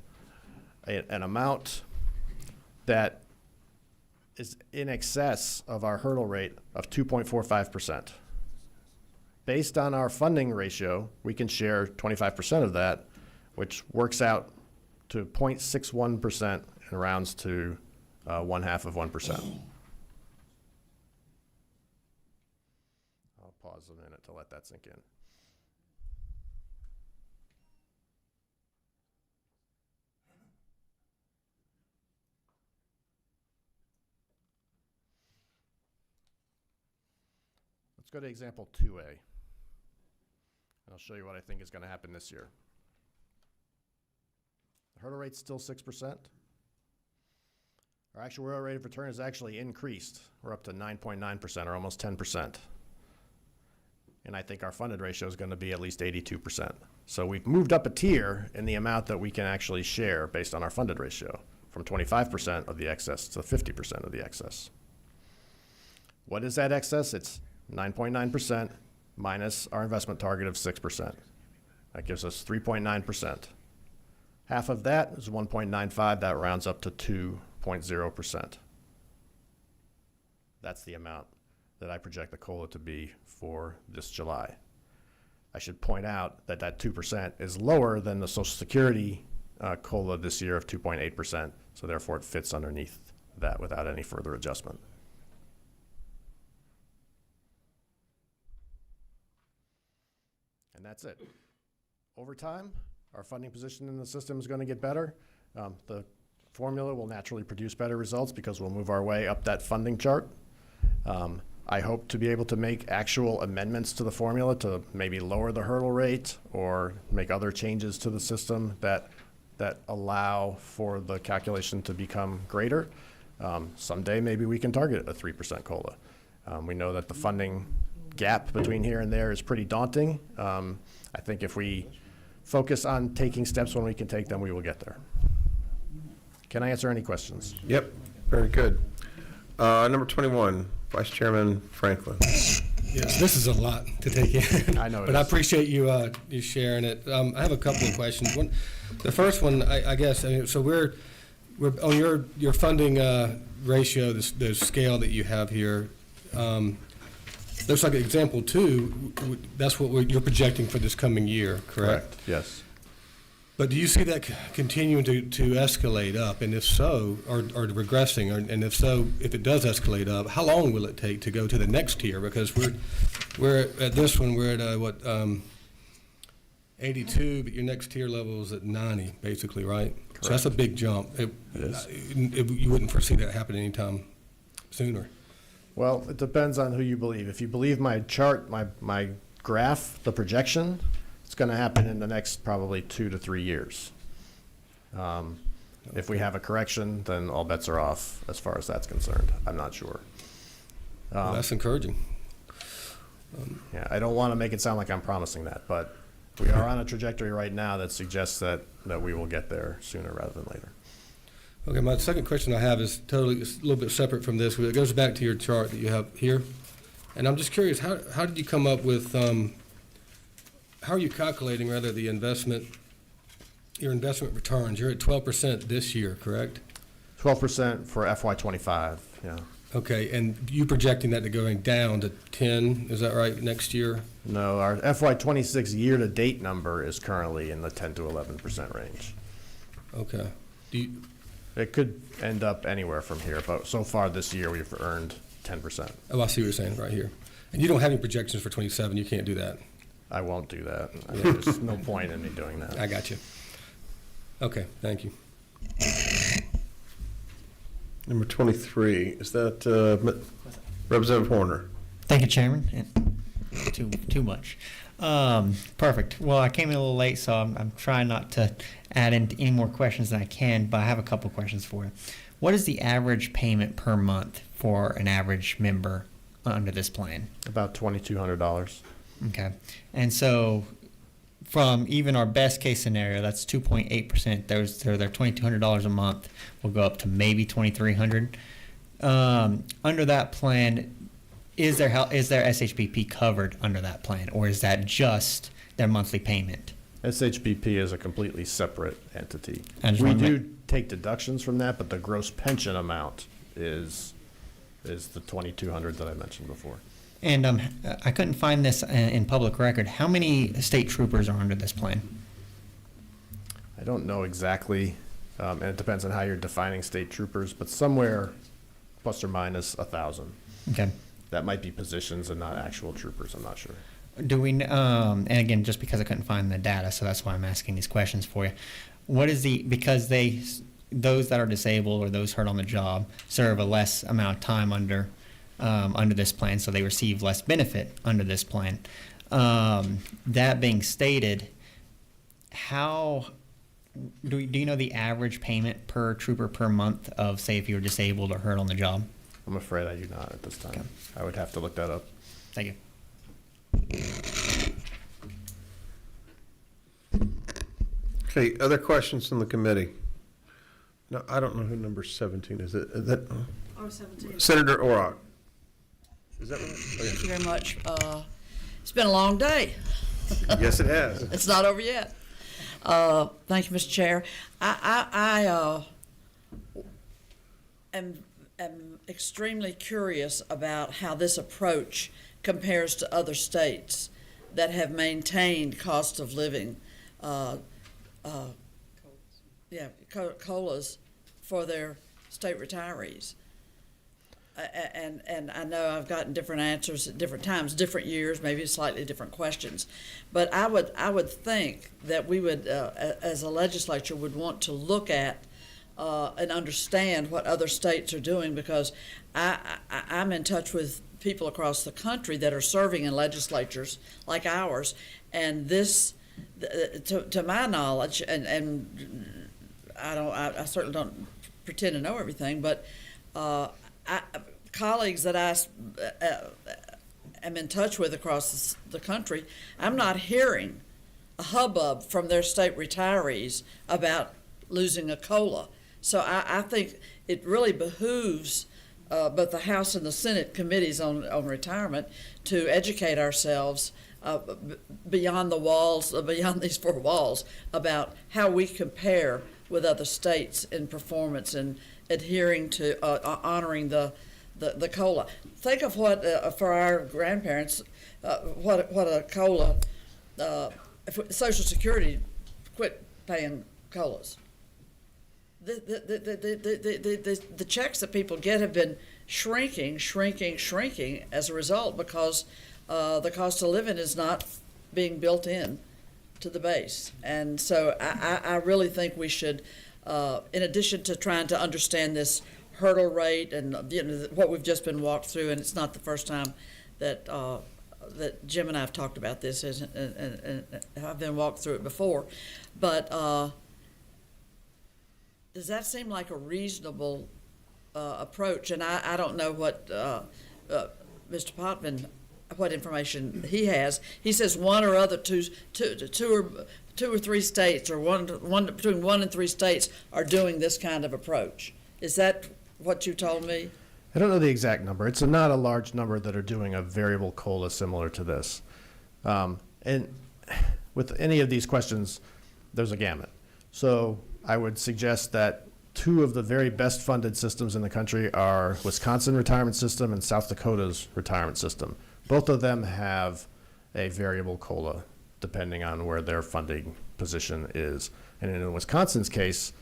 an amount that is in excess of our hurdle rate of 2.45%. Based on our funding ratio, we can share 25% of that, which works out to 0.61% and rounds to 0.5%. I'll pause a minute to let that sink in. Let's go to example 2A. And I'll show you what I think is going to happen this year. The hurdle rate's still 6%. Our actuarial rate of return has actually increased. We're up to 9.9%, or almost 10%. And I think our funded ratio is going to be at least 82%. So we've moved up a tier in the amount that we can actually share based on our funded ratio, from 25% of the excess to 50% of the excess. What is that excess? It's 9.9% minus our investment target of 6%. That gives us 3.9%. Half of that is 1.95. That rounds up to 2.0%. That's the amount that I project the COLA to be for this July. I should point out that that 2% is lower than the Social Security COLA this year of 2.8%. So therefore, it fits underneath that without any further adjustment. And that's it. Over time, our funding position in the system is going to get better. The formula will naturally produce better results because we'll move our way up that funding chart. I hope to be able to make actual amendments to the formula to maybe lower the hurdle rate or make other changes to the system that allow for the calculation to become greater. Someday, maybe we can target a 3% COLA. We know that the funding gap between here and there is pretty daunting. I think if we focus on taking steps when we can take them, we will get there. Can I answer any questions? Yep, very good. Number 21, Vice Chairman Franklin. Yes, this is a lot to take in. I know it but I is. appreciate you sharing it. I have a couple of questions. The first one, I guess, so we're on your funding ratio, the scale that you have here. looks like example 2, that's what you're projecting for this coming year, correct? Yes. But do you see that continuing to escalate up? And if so, or regressing, and if so, if it does escalate up, how long will it take to go to the next tier? Because we're at this one, we're at 82, but your next tier level is at 90, basically, right? Correct. So that's a big jump. It is. You wouldn't foresee that happening anytime sooner. Well, it depends on who you believe. If you believe my chart, my graph, the projection, it's going to happen in the next probably 2 to 3 years. If we have a correction, then all bets are off as far as that's concerned. I'm not sure. Well, that's encouraging. Yeah, I don't want to make it sound like I'm promising that, but we are on a trajectory right now that suggests that we will get there sooner rather than later. Okay, my second question I have is totally, it's a little bit separate from this, but it goes back to your chart that you have here. And I'm just curious, how did you come up with, how are you calculating rather your investment returns? You're at 12% this year, correct? 12% for FY25, yeah. Okay, and you projecting that to going down to 10, is that right, next year? No, our FY26 year-to-date number is currently in the 10 to 11% range. Okay. It could end up anywhere from here, but so far this year we've earned 10%. Oh, I see what you're saying right here. And you don't have any projections for 27, you can't do that. I won't do that. I mean, there's no point in me doing that. I got you. Okay, thank you. Number 23, is that Representative Horner? Thank you, Chairman. Too much. Perfect. Well, I came in a little late, so I'm trying not to add in any more questions than I can, but I have a couple questions for you. What is the average payment per month for an average member under this plan? About $2,200. Okay. And so from even our best case scenario, that's 2.8%. Their $2,200 a month will go up to maybe $2,300. Under that plan, is their SHBP covered under that plan, or is that just their monthly payment? SHBP is a completely separate entity. We do take deductions from that, but the gross pension amount is the $2,200 that I mentioned before. And I couldn't find this in public record. How many state troopers are under this plan? I don't know exactly, and it depends on how you're defining state troopers, but somewhere plus or minus 1,000. Okay. That might be positions and not actual troopers. I'm not sure. Do we? And again, just because I couldn't find the data, so that's why I'm asking these questions for you. What is because those that are disabled or those hurt on the job serve a less amount of time under this plan, so they receive less benefit under this plan. That being stated, how do you know the average payment per trooper per month of, say, if you're disabled or hurt on the job? I'm afraid I do not at this time. Okay. I would have to look that up. Thank you. Okay, other questions from the committee? No, I don't know who number 17 is. Is that 17. Senator Orrock? Is that right? Thank you very much. It's been a long day. Yes, it has. It's not over yet. Thank you, Mr. Chair. I am extremely curious about how this approach compares to other states that have maintained cost of living, COLAs for their state retirees. And I know I've gotten different answers at different times, different years, maybe slightly different questions. But I would think that we would, as a legislature, would want to look at and understand what other states are doing, because I'm in touch with people across the country that are serving in legislatures like ours, and this, to my knowledge, and I certainly don't pretend to know everything, but colleagues that I am in touch with across the country, I'm not hearing a hubbub from their state retirees about losing a COLA. So I think it really behooves both the House and the Senate committees on retirement to educate ourselves beyond the walls, beyond these four walls, about how we compare with other states in performance and adhering to honoring the the COLA. Think of what, for our grandparents, what a COLA, if Social Security quit paying COLAs. The checks that people get have been shrinking as a result, because the cost of living is not being built in to the base. And so I really think we should, in addition to trying to understand this hurdle rate and what we've just been walked through, and it's not the first time that that Jim and I have talked about this, and I've been walked through it before, but does that seem like a reasonable approach? And I don't know what Mr. Potvin, what information he has. He says one or other two or three states, or between 1 and 3 states are doing this kind of approach. Is that what you told me? I don't know the exact number. It's not a large number that are doing a variable COLA similar to this. And with any of these questions, there's a gamut. So I would suggest that 2 of the very best funded systems in the country are Wisconsin retirement system and South Dakota's retirement system. Both of them have a variable COLA depending on where their funding position is. And in Wisconsin's case,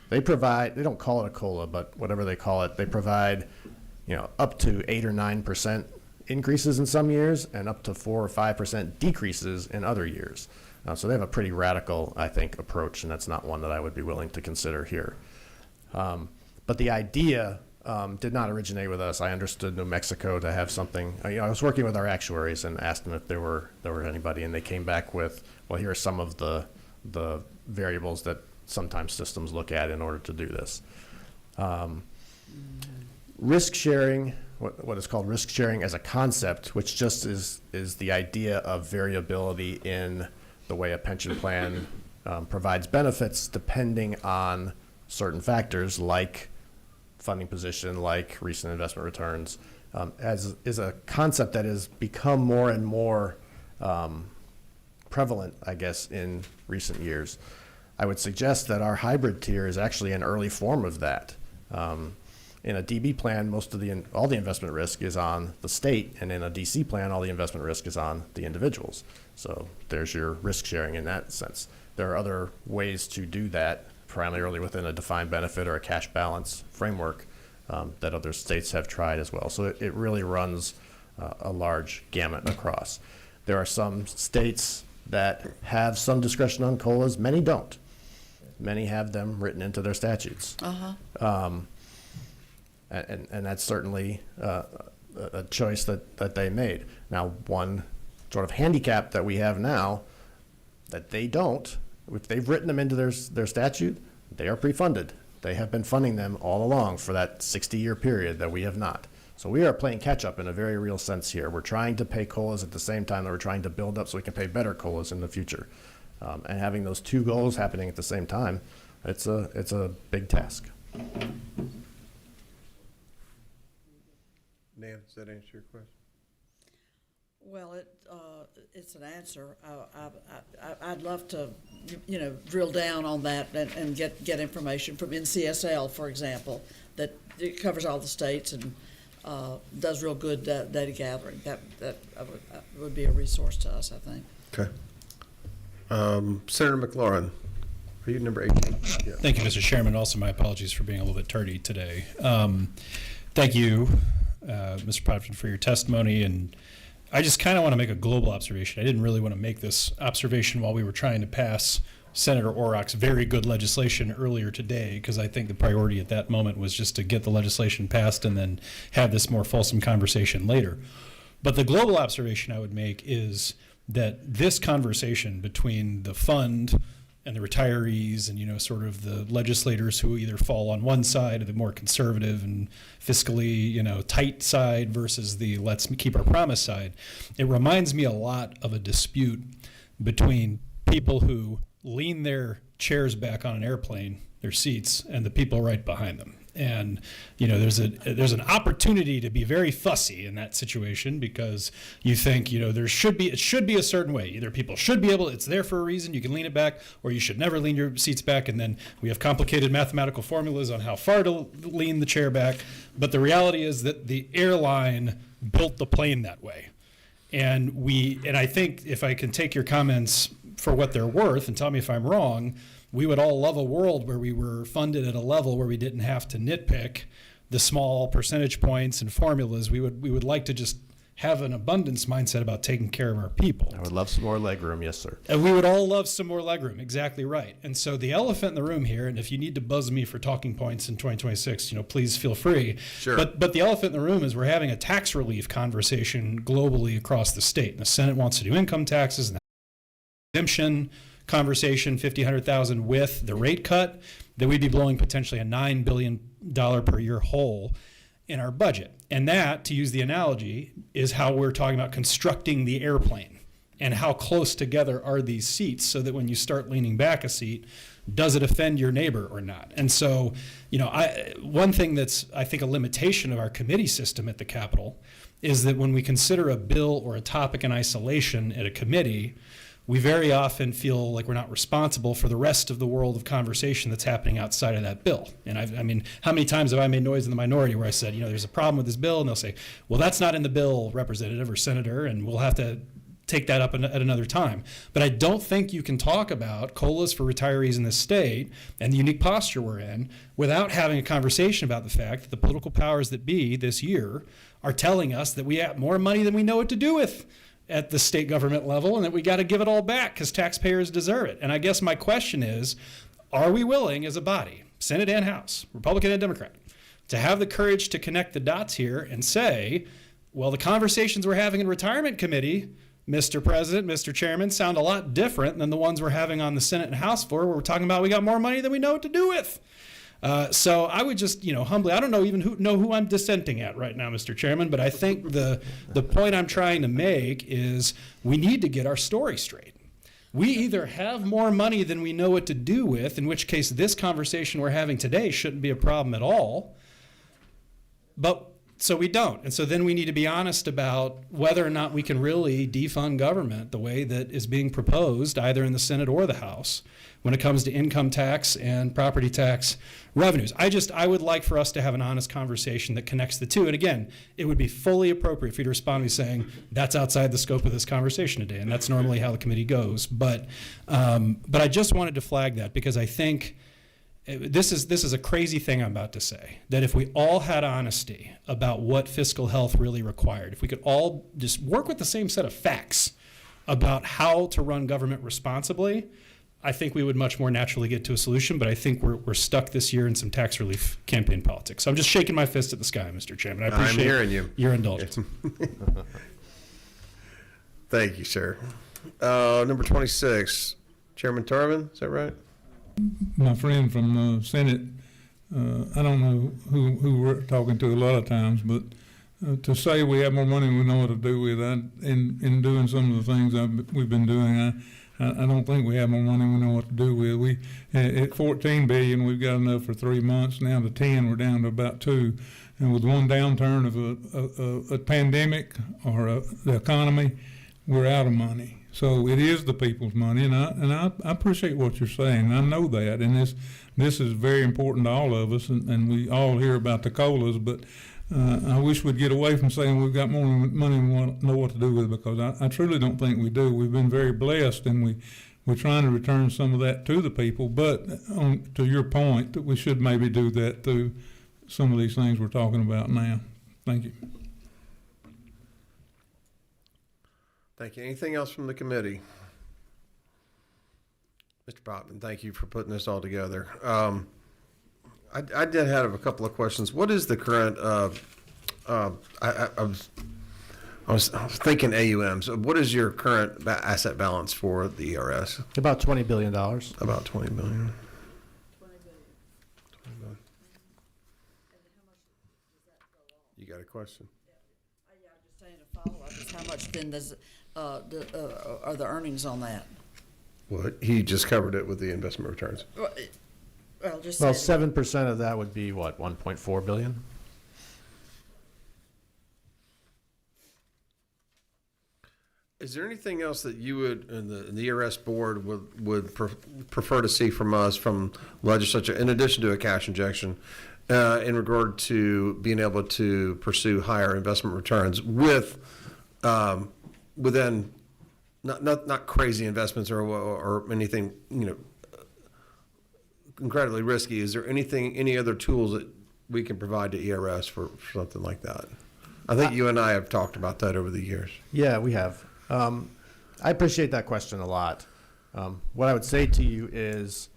they don't call it a COLA, but whatever they call it, they provide, up to 8 or 9% increases in some years and up to 4 or 5% decreases in other years. So they have a pretty radical, I think, approach, and that's not one that I would be willing to consider here. But the idea did not originate with us. I understood New Mexico to have something. I was working with our actuaries and asked them if there were anybody, and they came back with, well, here are some of the variables that sometimes systems look at in order to do this. Risk sharing, what is called risk sharing as a concept, which just is the idea of variability in the way a pension plan provides benefits depending on certain factors like funding position, like recent investment returns, is a concept that has become more and more prevalent, I guess, in recent years. I would suggest that our hybrid tier is actually an early form of that. In a DB plan, all the investment risk is on the state, and in a DC plan, all the investment risk is on the individuals. So there's your risk sharing in that sense. There are other ways to do that, primarily within a defined benefit or a cash balance framework that other states have tried as well. So it really runs a large gamut across. There are some states that have some discretion on COLAs, many don't. Many have them written into their statutes. And that's certainly a choice that they made. Now, one sort of handicap that we have now that they don't, if they've written them into their statute, they are pre-funded. They have been funding them all along for that 60-year period that we have not. So we are playing catch-up in a very real sense here. We're trying to pay COLAs at the same time that we're trying to build up so we can pay better COLAs in the future. And having those 2 goals happening at the same time, it's a big task. Nan, does that answer your question? Well, it's an answer. I'd love to, drill down on that and get information from NCSL, for example, that it covers all the states and does real good data gathering. That would be a resource to us, I think. Okay. Senator McLaurin, are you number 18? Yeah. Thank you, Mr. Chairman. Also, my apologies for being a little bit tardy today. Thank you, Mr. Potvin, for your testimony. And I just kind of want to make a global observation. I didn't really want to make this observation while we were trying to pass Senator Orrock's very good legislation earlier today, because I think the priority at that moment was just to get the legislation passed and then have this more fulsome conversation later. But the global observation I would make is that this conversation between the fund and the retirees and, sort of the legislators who either fall on one side of the more conservative and fiscally, tight side versus the let's keep our promise side, it reminds me a lot of a dispute between people who lean their chairs back on an airplane, their seats, and the people right behind them. And, there's an opportunity to be very fussy in that situation because you think, it should be a certain way. Either people should be able, it's there for a reason, you can lean it back, or you should never lean your seats back. And then we have complicated mathematical formulas on how far to lean the chair back. But the reality is that the airline built the plane that way. And I think if I can take your comments for what they're worth and tell me if I'm wrong, we would all love a world where we were funded at a level where we didn't have to nitpick the small percentage points and formulas. We would like to just have an abundance mindset about taking care of our people. I would love some more legroom, yes, sir. And we would all love some more legroom, exactly right. And so the elephant in the room here, and if you need to buzz me for talking points in 2026, please feel free. Sure. But the elephant in the room is we're having a tax relief conversation globally across the state. And the Senate wants to do income taxes and exemption conversation, 50, 100,000 with the rate cut, that we'd be blowing potentially a $9 billion per year hole in our budget. And that, to use the analogy, is how we're talking about constructing the airplane and how close together are these seats so that when you start leaning back a seat, does it offend your neighbor or not? And so, one thing that's, I think, a limitation of our committee system at the Capitol is that when we consider a bill or a topic in isolation at a committee, we very often feel like we're not responsible for the rest of the world of conversation that's happening outside of that bill. And I mean, how many times have I made noise in the minority where I said, there's a problem with this bill, and they'll say, well, that's not in the bill, Representative or Senator, and we'll have to take that up at another time. But I don't think you can talk about COLAs for retirees in this state and the unique posture we're in without having a conversation about the fact that the political powers that be this year are telling us that we have more money than we know what to do with at the state government level, and that we got to give it all back because taxpayers deserve it. And I guess my question is, are we willing as a body, Senate and House, Republican and Democrat, to have the courage to connect the dots here and say, well, the conversations we're having in Retirement Committee, Mr. President, Mr. Chairman, sound a lot different than the ones we're having on the Senate and House floor, where we're talking about we got more money than we know what to do with. So I would just, humbly, I don't know even who I'm dissenting at right now, Mr. Chairman, but I think the point I'm trying to make is we need to get our story straight. We either have more money than we know what to do with, in which case this conversation we're having today shouldn't be a problem at all, but so we don't. And so then we need to be honest about whether or not we can really defund government the way that is being proposed either in the Senate or the House when it comes to income tax and property tax revenues. I would like for us to have an honest conversation that connects the two. And again, it would be fully appropriate for you to respond to me saying, that's outside the scope of this conversation today. And that's normally how the committee goes. But I just wanted to flag that because I think this is a crazy thing I'm about to say, that if we all had honesty about what fiscal health really required, if we could all just work with the same set of facts about how to run government responsibly, I think we would much more naturally get to a solution, but I think we're stuck this year in some tax relief campaign politics. So I'm just shaking my fist at the sky, Mr. Chairman. I appreciate I'm hearing you. Your indulgence. Thank you, sir. Number 26, Chairman Turvin, is that right? My friend from the Senate, I don't know who we're talking to a lot of times, but to say we have more money than we know what to do with, in doing some of the things we've been doing, I don't think we have more money than we know what to do with. We at $14 billion, we've got enough for 3 months. Now to 10, we're down to about 2. And with one downturn of a pandemic or the economy, we're out of money. So it is the people's money, and I appreciate what you're saying. I know that, and this is very important to all of us, and we all hear about the COLAs, but I wish we'd get away from saying we've got more money than we know what to do with, because I truly don't think we do. We've been very blessed, and we're trying to return some of that to the people, but to your point, that we should maybe do that through some of these things we're talking about now. Thank you. Thank you. Anything else from the committee? Mr. Popman, thank you for putting this all together. I did have a couple of questions. What is the current, I was thinking AUM. So what is your current asset balance for the ERS? About $20 billion. About $20 billion. You got a question? Yeah, I'm just saying a follow-up. Just how much then does are the earnings on that? Well, he just covered it with the investment returns. Well, just Well, say 7% of that would be what, 1.4 billion? Is there anything else that you would, and the ERS board would prefer to see from us, from legislature, in addition to a cash injection, in regard to being able to pursue higher investment returns within not crazy investments or anything, incredibly risky? Is there any other tools that we can provide to ERS for something like that? I think you and I have talked about that over the years. Yeah, we have. I appreciate that question a lot. What I would say to you is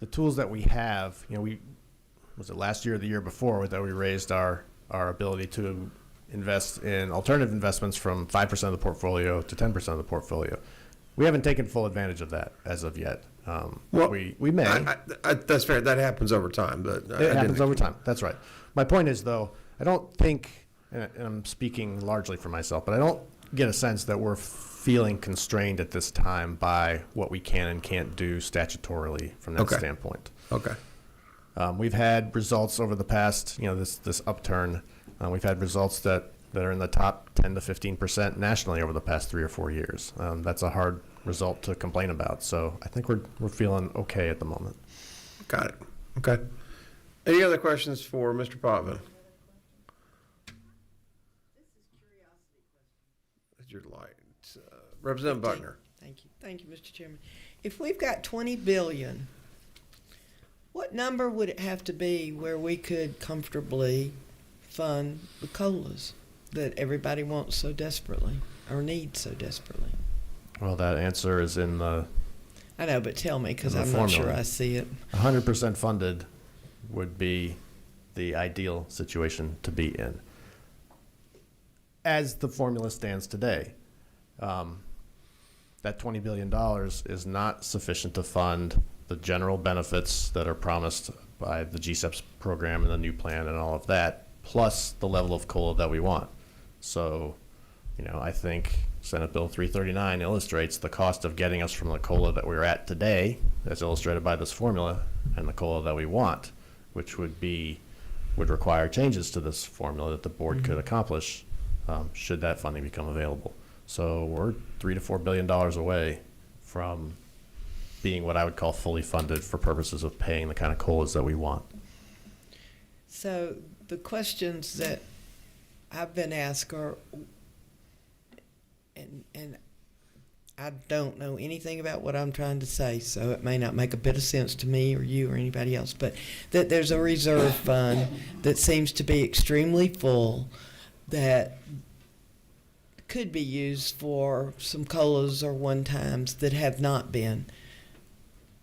the tools that we have, was it last year or the year before that we raised our ability to invest in alternative investments from 5% of the portfolio to 10% of the portfolio. We haven't taken full advantage of that as of yet. We may. That's fair. That happens over time, but It happens over time. That's right. My point is, though, I don't think, and I'm speaking largely for myself, but I don't get a sense that we're feeling constrained at this time by what we can and can't do statutorily from that standpoint. Okay. We've had results over the past, this upturn. We've had results that are in the top 10 to 15% nationally over the past 3 or 4 years. That's a hard result to complain about. So I think we're feeling okay at the moment. Got it. Okay. Any other questions for Mr. Potvin? Your light. Representative Buckner. Thank you, Mr. Chairman. If we've got 20 billion, what number would it have to be where we could comfortably fund the COLAs that everybody wants so desperately or needs so desperately? Well, that answer is in the I know, but tell me, because I'm formula. not sure I see it. 100% funded would be the ideal situation to be in. As the formula stands today, that $20 billion is not sufficient to fund the general benefits that are promised by the GSEPS program and the new plan and all of that, plus the level of COLA that we want. So, I think Senate Bill 339 illustrates the cost of getting us from the COLA that we're at today, as illustrated by this formula, and the COLA that we want, which would require changes to this formula that the board could accomplish should that funding become available. So we're $3 to $4 billion away from being what I would call fully funded for purposes of paying the kind of COLAs that we want. So the questions that I've been asked are, and I don't know anything about what I'm trying to say, so it may not make a bit of sense to me or you or anybody else, but that there's a reserve fund that seems to be extremely full that could be used for some COLAs or one-times that have not been.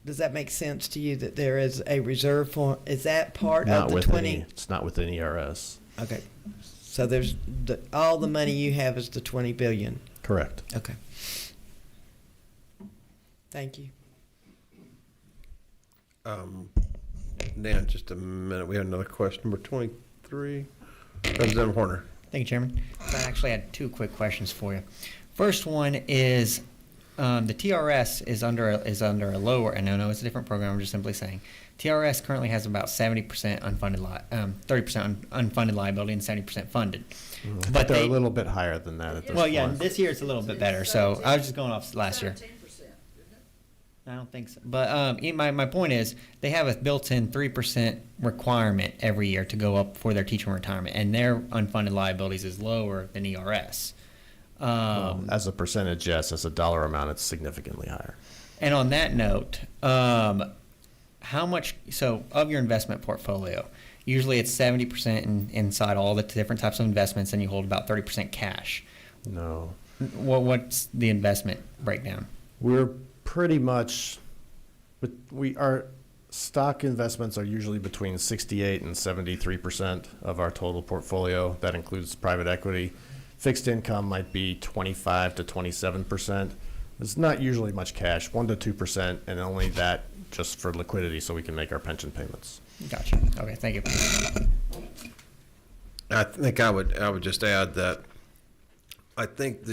Does that make sense to you, that there is a reserve for, is that part of the 20? It's not within ERS. Okay. So there's, all the money you have is the 20 billion? Correct. Okay. Thank you. Dan, just a minute. We have another question, number 23. Representative Horner. Thank you, Chairman. I actually had 2 quick questions for you. First one is the TRS is under a lower, and I know it's a different program, I'm just simply saying. TRS currently has about 70% unfunded, 30% unfunded liability and 70% funded. But they're a little bit higher than that at this point. Well, yeah, this year it's a little bit better, so I was just going off last year. I don't think so. But my point is they have a built-in 3% requirement every year to go up for their teacher retirement, and their unfunded liabilities is lower than ERS. As a percentage, yes. As a dollar amount, it's significantly higher. And on that note, how much, so of your investment portfolio, usually it's 70% inside all the different types of investments, and you hold about 30% cash. No. What's the investment breakdown? We're pretty much, our stock investments are usually between 68 and 73% of our total portfolio. That includes private equity. Fixed income might be 25 to 27%. It's not usually much cash, 1 to 2%, and only that just for liquidity so we can make our pension payments. Gotcha. Okay, thank you. I think I would just add that I think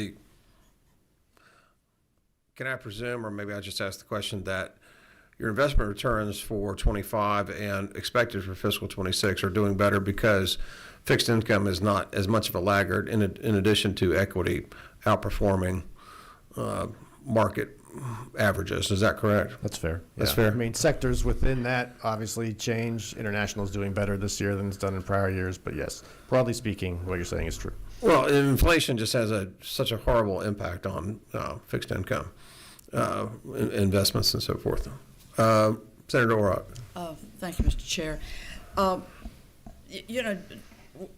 can I presume, or maybe I just ask the question, that your investment returns for 25 and expected for fiscal 26 are doing better because fixed income is not as much of a laggard in addition to equity outperforming market averages. Is that correct? That's fair. That's Yeah. fair. I mean, sectors within that obviously change. International is doing better this year than it's done in prior years, but yes, broadly speaking, what you're saying is true. Well, inflation just has such a horrible impact on fixed income investments and so forth. Senator Orrock. Thank you, Mr. Chair. You know,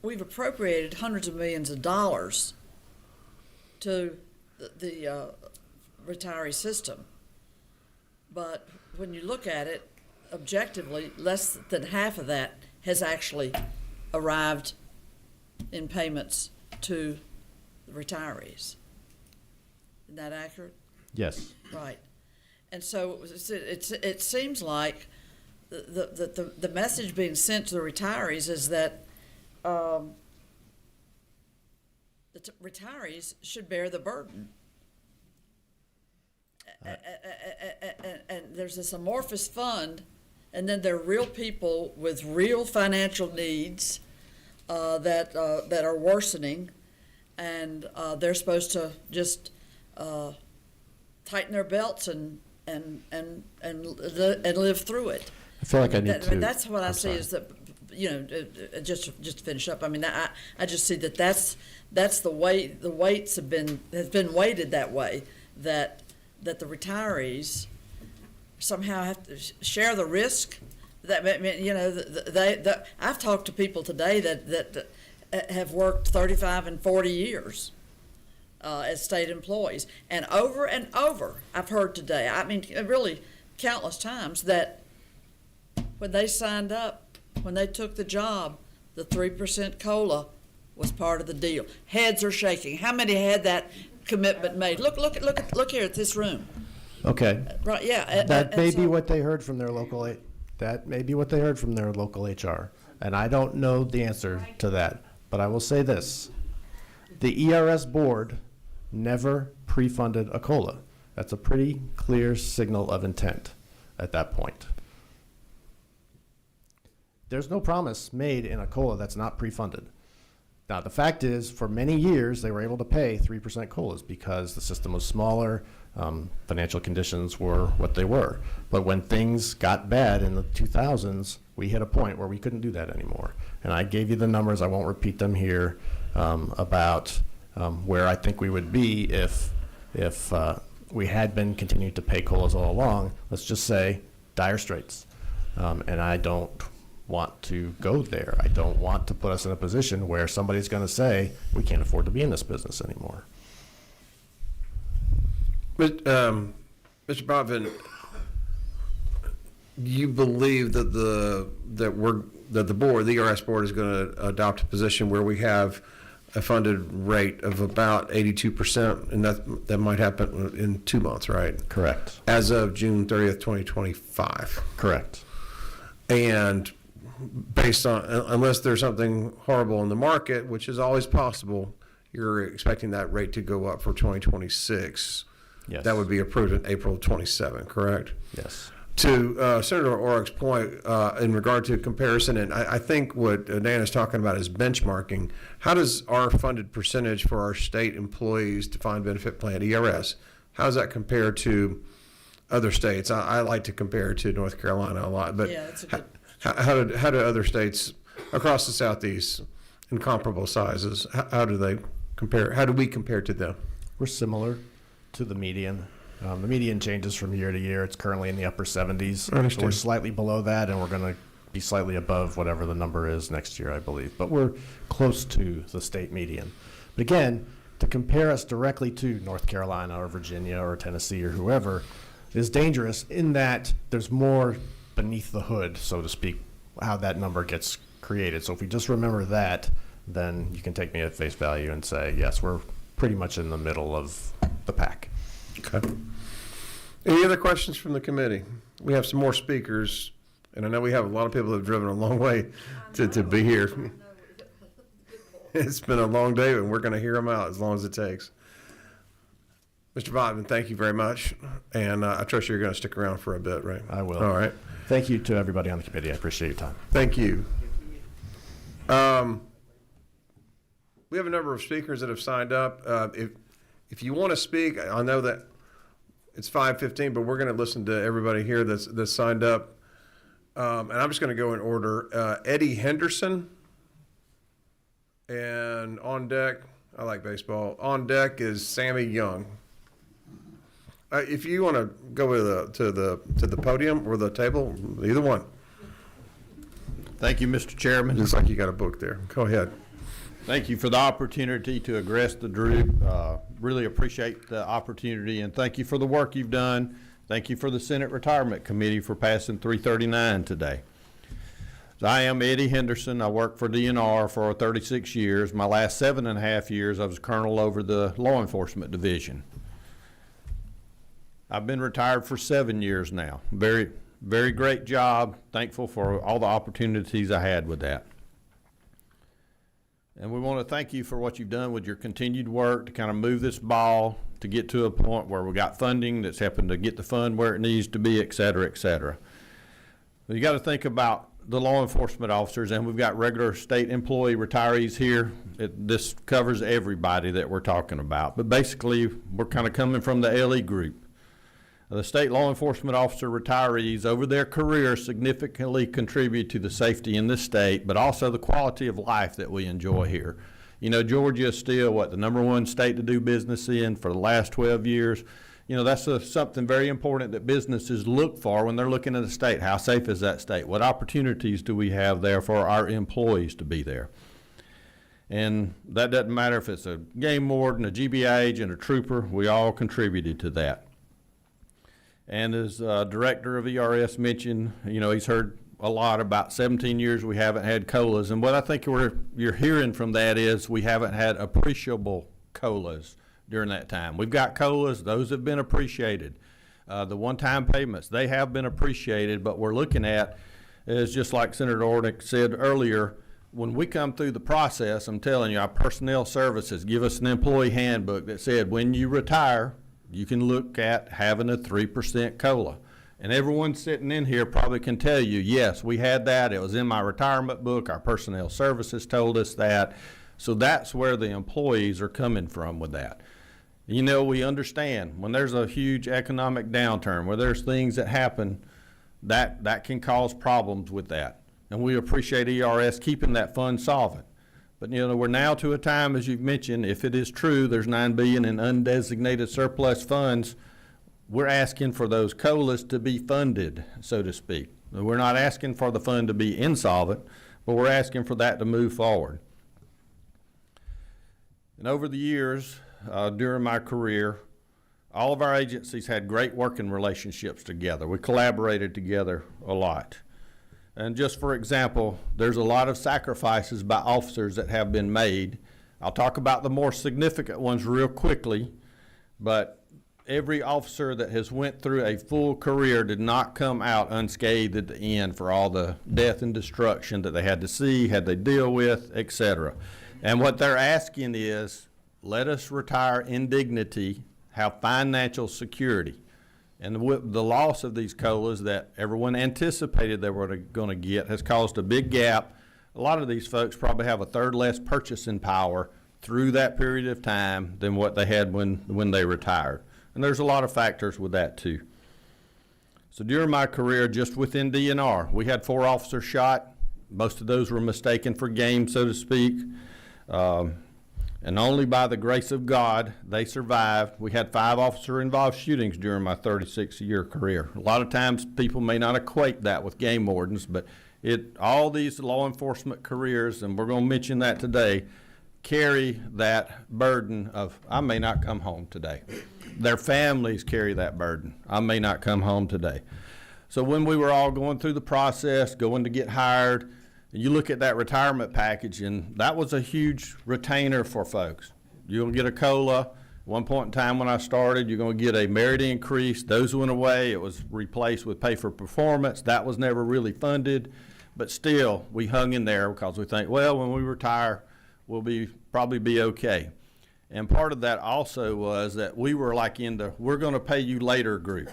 we've appropriated hundreds of millions of dollars to the retiree system. But when you look at it objectively, less than half of that has actually arrived in payments to the retirees. Isn't that accurate? Yes. Right. And so it seems like the message being sent to the retirees is that the retirees should bear the burden. And there's this amorphous fund, and then there are real people with real financial needs that are worsening, and they're supposed to just tighten their belts and live through it. I feel like I need to. That's what I I'm see sorry. is that, you know, just to finish up. I mean, I just see that that's the way the weights has been weighted that way, that the retirees somehow have to share the risk. That, you know, I've talked to people today that have worked 35 and 40 years as state employees, and over I've heard today, I mean, really countless times, that when they signed up, when they took the job, the 3% COLA was part of the deal. Heads are shaking. How many had that commitment made? Look here at this room. Okay. Right? Yeah. That may be so- what they heard from their local. That may be what they heard from their local HR, and I don't know the answer to that. But I will say this: the ERS board never pre-funded a COLA. That's a pretty clear signal of intent at that point. There's no promise made in a COLA that's not pre-funded. Now, the fact is, for many years, they were able to pay 3% COLAs because the system was smaller, financial conditions were what they were. But when things got bad in the 2000s, we hit a point where we couldn't do that anymore. And I gave you the numbers, I won't repeat them here, about where I think we would be if we had been continuing to pay COLAs all along. Let's just say dire straits. And I don't want to go there. I don't want to put us in a position where somebody's going to say, we can't afford to be in this business anymore. Mr. Botvin, you believe that the board, the ERS board, is going to adopt a position where we have a funded rate of about 82%, and that might happen in 2 months, right? Correct. As of June 30th, 2025. Correct. And based on, unless there's something horrible in the market, which is always possible, you're expecting that rate to go up for 2026. Yes. That would be approved in April 27, correct? Yes. To Senator Orrick's point in regard to comparison, and I think what Dan is talking about is benchmarking. How does our funded percentage for our state employees defined benefit plan, ERS, how does that compare to other states? I like to compare to North Carolina a lot, but Yeah, that's a good. how do other states across the Southeast in comparable sizes, how do they compare? How do we compare to them? We're similar to the median. The median changes from year to year. It's currently in the upper 70s. I understand. So we're slightly below that, and we're going to be slightly above whatever the number is next year, I believe. But we're close to the state median. But again, to compare us directly to North Carolina or Virginia or Tennessee or whoever is dangerous in that there's more beneath the hood, so to speak, how that number gets created. So if we just remember that, then you can take me at face value and say, yes, we're pretty much in the middle of the pack. Okay. Any other questions from the committee? We have some more speakers, and I know we have a lot of people that have driven a long way to be here. It's been a long day, and we're going to hear them out as long as it takes. Mr. Bodman, thank you very much. And I trust you're going to stick around for a bit, right? I will. All right. Thank you to everybody on the committee. I appreciate your time. Thank you. We have a number of speakers that have signed up. If you want to speak, I know that it's 5:15, but we're going to listen to everybody here that's signed up. And I'm just going to go in order. Eddie Henderson. And on deck, I like baseball. On deck is Sammy Young. If you want to go to the podium or the table, either one. Thank you, Mr. Chairman. Looks like you got a book there. Go ahead. Thank you for the opportunity to address the group. Really appreciate the opportunity, and thank you for the work you've done. Thank you for the Senate Retirement Committee for passing 339 today. So I am Eddie Henderson. I worked for DNR for 36 years. My last 7.5 years, I was colonel over the law enforcement division. I've been retired for 7 years now. Very, very great job. Thankful for all the opportunities I had with that. And we want to thank you for what you've done with your continued work to kind of move this ball to get to a point where we got funding that's helping to get the fund where it needs to be, et cetera, et cetera. You got to think about the law enforcement officers, and we've got regular state employee retirees here. This covers everybody that we're talking about. But basically, we're kind of coming from the LE group. The state law enforcement officer retirees over their career significantly contribute to the safety in this state, but also the quality of life that we enjoy here. You know, Georgia is still, the #1 state to do business in for the last 12 years. You know, that's something very important that businesses look for when they're looking at a state. How safe is that state? What opportunities do we have there for our employees to be there? And that doesn't matter if it's a game warden, a GBI agent, a trooper, we all contributed to that. And as director of ERS mentioned, you know, he's heard a lot about 17 years we haven't had COLAs. And what I think you're hearing from that is we haven't had appreciable COLAs during that time. We've got COLAs, those have been appreciated. The one-time payments, they have been appreciated, but we're looking at is just like Senator Ornick said earlier, when we come through the process, I'm telling you, our personnel services give us an employee handbook that said when you retire, you can look at having a 3% COLA. And everyone sitting in here probably can tell you, yes, we had that. It was in my retirement book. Our personnel services told us that. So that's where the employees are coming from with that. You know, we understand when there's a huge economic downturn, where there's things that happen, that can cause problems with that. And we appreciate ERS keeping that fund solvent. But, you know, we're now to a time, as you've mentioned, if it is true there's $9 billion in undesignated surplus funds, we're asking for those COLAs to be funded, so to speak. We're not asking for the fund to be insolvent, but we're asking for that to move forward. And over the years, during my career, all of our agencies had great working relationships together. We collaborated together a lot. And just for example, there's a lot of sacrifices by officers that have been made. I'll talk about the more significant ones real quickly, but every officer that has went through a full career did not come out unscathed at the end for all the death and destruction that they had to see, had to deal with, etc. And what they're asking is, let us retire in dignity, have financial security. And the loss of these COLAs that everyone anticipated they were going to get has caused a big gap. A lot of these folks probably have a third less purchasing power through that period of time than what they had when they retired. And there's a lot of factors with that too. So during my career, just within DNR, we had 4 officers shot. Most of those were mistaken for game, so to speak. And only by the grace of God, they survived. We had 5 officer-involved shootings during my 36-year career. A lot of times people may not equate that with game wardens, but all these law enforcement careers, and we're going to mention that today, carry that burden of, I may not come home today. Their families carry that burden. I may not come home today. So when we were all going through the process, going to get hired, you look at that retirement package, and that was a huge retainer for folks. You're going to get a COLA. At one point in time when I started, you're going to get a merit increase. Those went away. It was replaced with pay for performance. That was never really funded. But still, we hung in there because we think, well, when we retire, we'll probably be okay. And part of that also was that we were like in the we're going to pay you later group.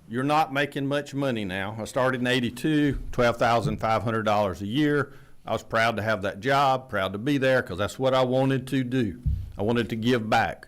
You're not making much money now. I started in '82, $12,500 a year. I was proud to have that job, proud to be there, because that's what I wanted to do. I wanted to give back.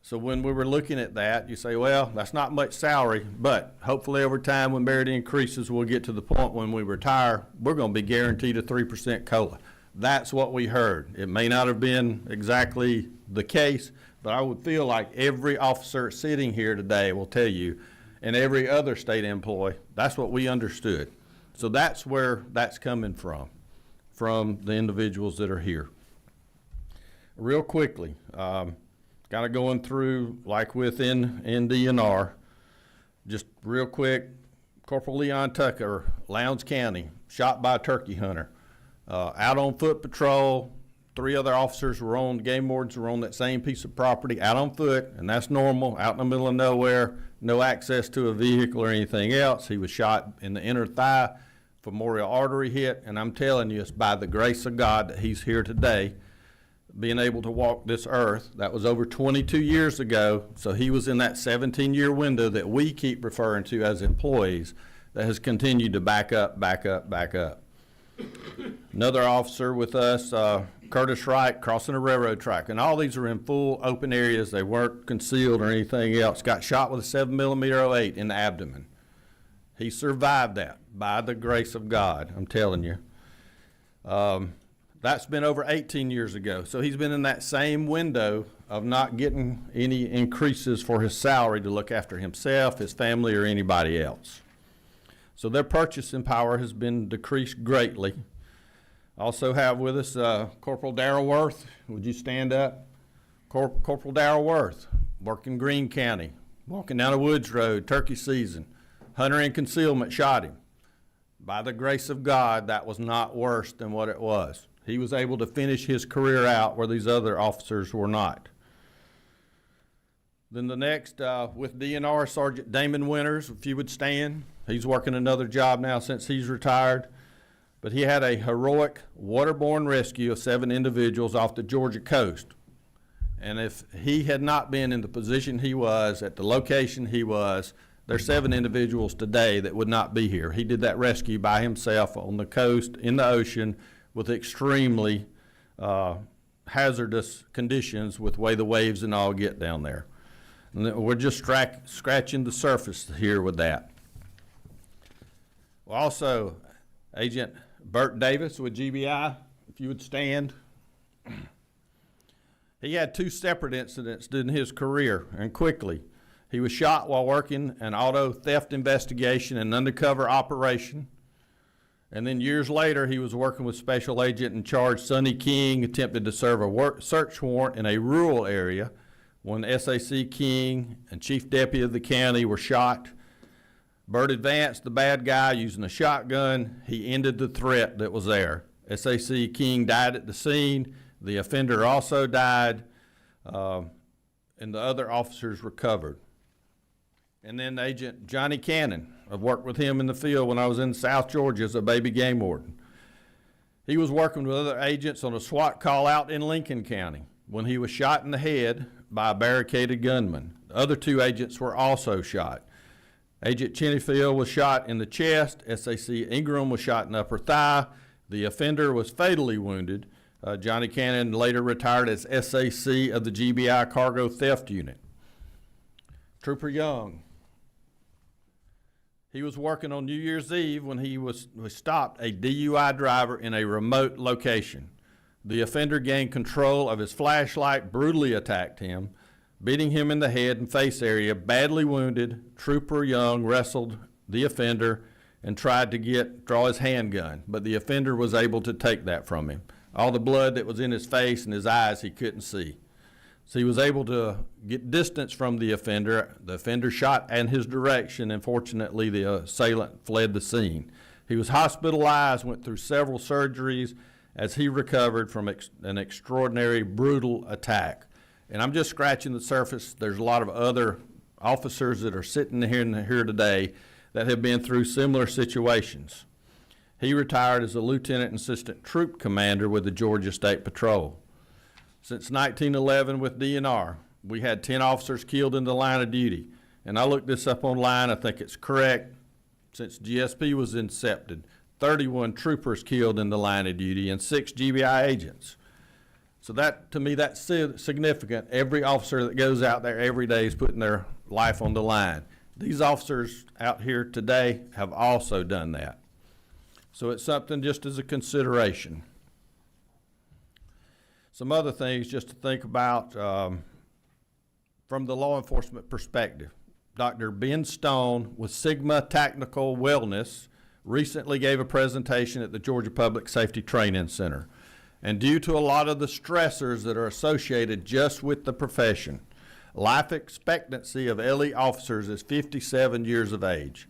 So when we were looking at that, you say, well, that's not much salary, but hopefully over time when merit increases, we'll get to the point when we retire, we're going to be guaranteed a 3% COLA. That's what we heard. It may not have been exactly the case, but I would feel like every officer sitting here today will tell you, and every other state employee, that's what we understood. So that's where that's coming from the individuals that are here. Real quickly, kind of going through like within DNR, just real quick, Corporal Leon Tucker, Lowndes County, shot by a turkey hunter. Out on foot patrol, 3 other officers were on, game wardens were on that same piece of property, out on foot, and that's normal, out in the middle of nowhere, no access to a vehicle or anything else. He was shot in the inner thigh, femoral artery hit, and I'm telling you, it's by the grace of God that he's here today, being able to walk this earth. That was over 22 years ago, so he was in that 17-year window that we keep referring to as employees that has continued to back up, back up, back up. Another officer with us, Curtis Wright, crossing a railroad track, and all these are in full open areas. They weren't concealed or anything else. Got shot with a 7mm .08 in the abdomen. He survived that by the grace of God, I'm telling you. That's been over 18 years ago. So he's been in that same window of not getting any increases for his salary to look after himself, his family, or anybody else. So their purchasing power has been decreased greatly. Also have with us Corporal Darrell Worth. Would you stand up? Corporal Darrell Worth, working Greene County, walking down a woods road, turkey season. Hunter in concealment shot him. By the grace of God, that was not worse than what it was. He was able to finish his career out where these other officers were not. Then the next, with DNR, Sergeant Damon Winters, if you would stand. He's working another job now since he's retired. But he had a heroic waterborne rescue of 7 individuals off the Georgia coast. And if he had not been in the position he was, at the location he was, there's 7 individuals today that would not be here. He did that rescue by himself on the coast, in the ocean, with extremely hazardous conditions with the way the waves and all get down there. And we're just scratching the surface here with that. Well, also, Agent Bert Davis with GBI, if you would stand. He had 2 separate incidents in his career, and quickly. He was shot while working an auto theft investigation and undercover operation. And then years later, he was working with Special Agent in Charge Sonny King, attempted to serve a search warrant in a rural area when SAC King and Chief Deputy of the county were shot. Bert advanced the bad guy using a shotgun. He ended the threat that was there. SAC King died at the scene. The offender also died, and the other officers recovered. And then Agent Johnny Cannon, I've worked with him in the field when I was in South Georgia as a baby game warden. He was working with other agents on a SWAT call out in Lincoln County when he was shot in the head by a barricaded gunman. The other 2 agents were also shot. Agent Cheneyfield was shot in the chest. SAC Ingram was shot in the upper thigh. The offender was fatally wounded. Johnny Cannon later retired as SAC of the GBI Cargo Theft Unit. Trooper Young, he was working on New Year's Eve when he was stopped a DUI driver in a remote location. The offender gained control of his flashlight, brutally attacked him, beating him in the head and face area, badly wounded. Trooper Young wrestled the offender and tried to draw his handgun, but the offender was able to take that from him. All the blood that was in his face and his eyes he couldn't see. So he was able to get distance from the offender. The offender shot in his direction, and fortunately the assailant fled the scene. He was hospitalized, went through several surgeries as he recovered from an extraordinary, brutal attack. And I'm just scratching the surface. There's a lot of other officers that are sitting here today that have been through similar situations. He retired as a lieutenant and assistant troop commander with the Georgia State Patrol. Since 1911 with DNR, we had 10 officers killed in the line of duty. And I looked this up online, I think it's correct. Since GSP was incepted, 31 troopers killed in the line of duty and 6 GBI agents. So that, to me, that's significant. Every officer that goes out there every day is putting their life on the line. These officers out here today have also done that. So it's something just as a consideration. Some other things just to think about from the law enforcement perspective. Dr. Ben Stone with Sigma Technical Wellness recently gave a presentation at the Georgia Public Safety Training Center. And due to a lot of the stressors that are associated just with the profession, life expectancy of LE officers is 57 years of age.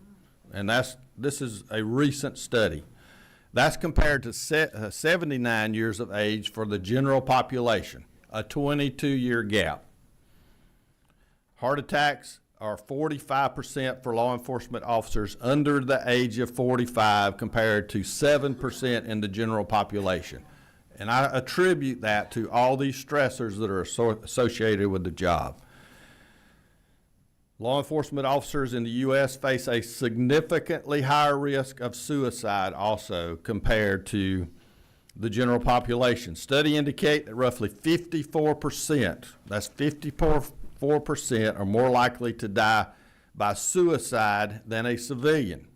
And this is a recent study. That's compared to 79 years of age for the general population, a 22-year gap. Heart attacks are 45% for law enforcement officers under the age of 45 compared to 7% in the general population. And I attribute that to all these stressors that are associated with the job. Law enforcement officers in the U.S. face a significantly higher risk of suicide also compared to the general population. Studies indicate that roughly 54%, that's 54% are more likely to die by suicide than a civilian.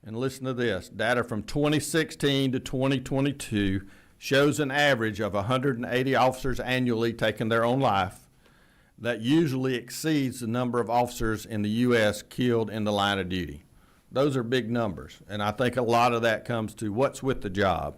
And listen to this, data from 2016 to 2022 shows an average of 180 officers annually taking their own life. That usually exceeds the number of officers in the U.S. killed in the line of duty. Those are big numbers, and I think a lot of that comes to what's with the job.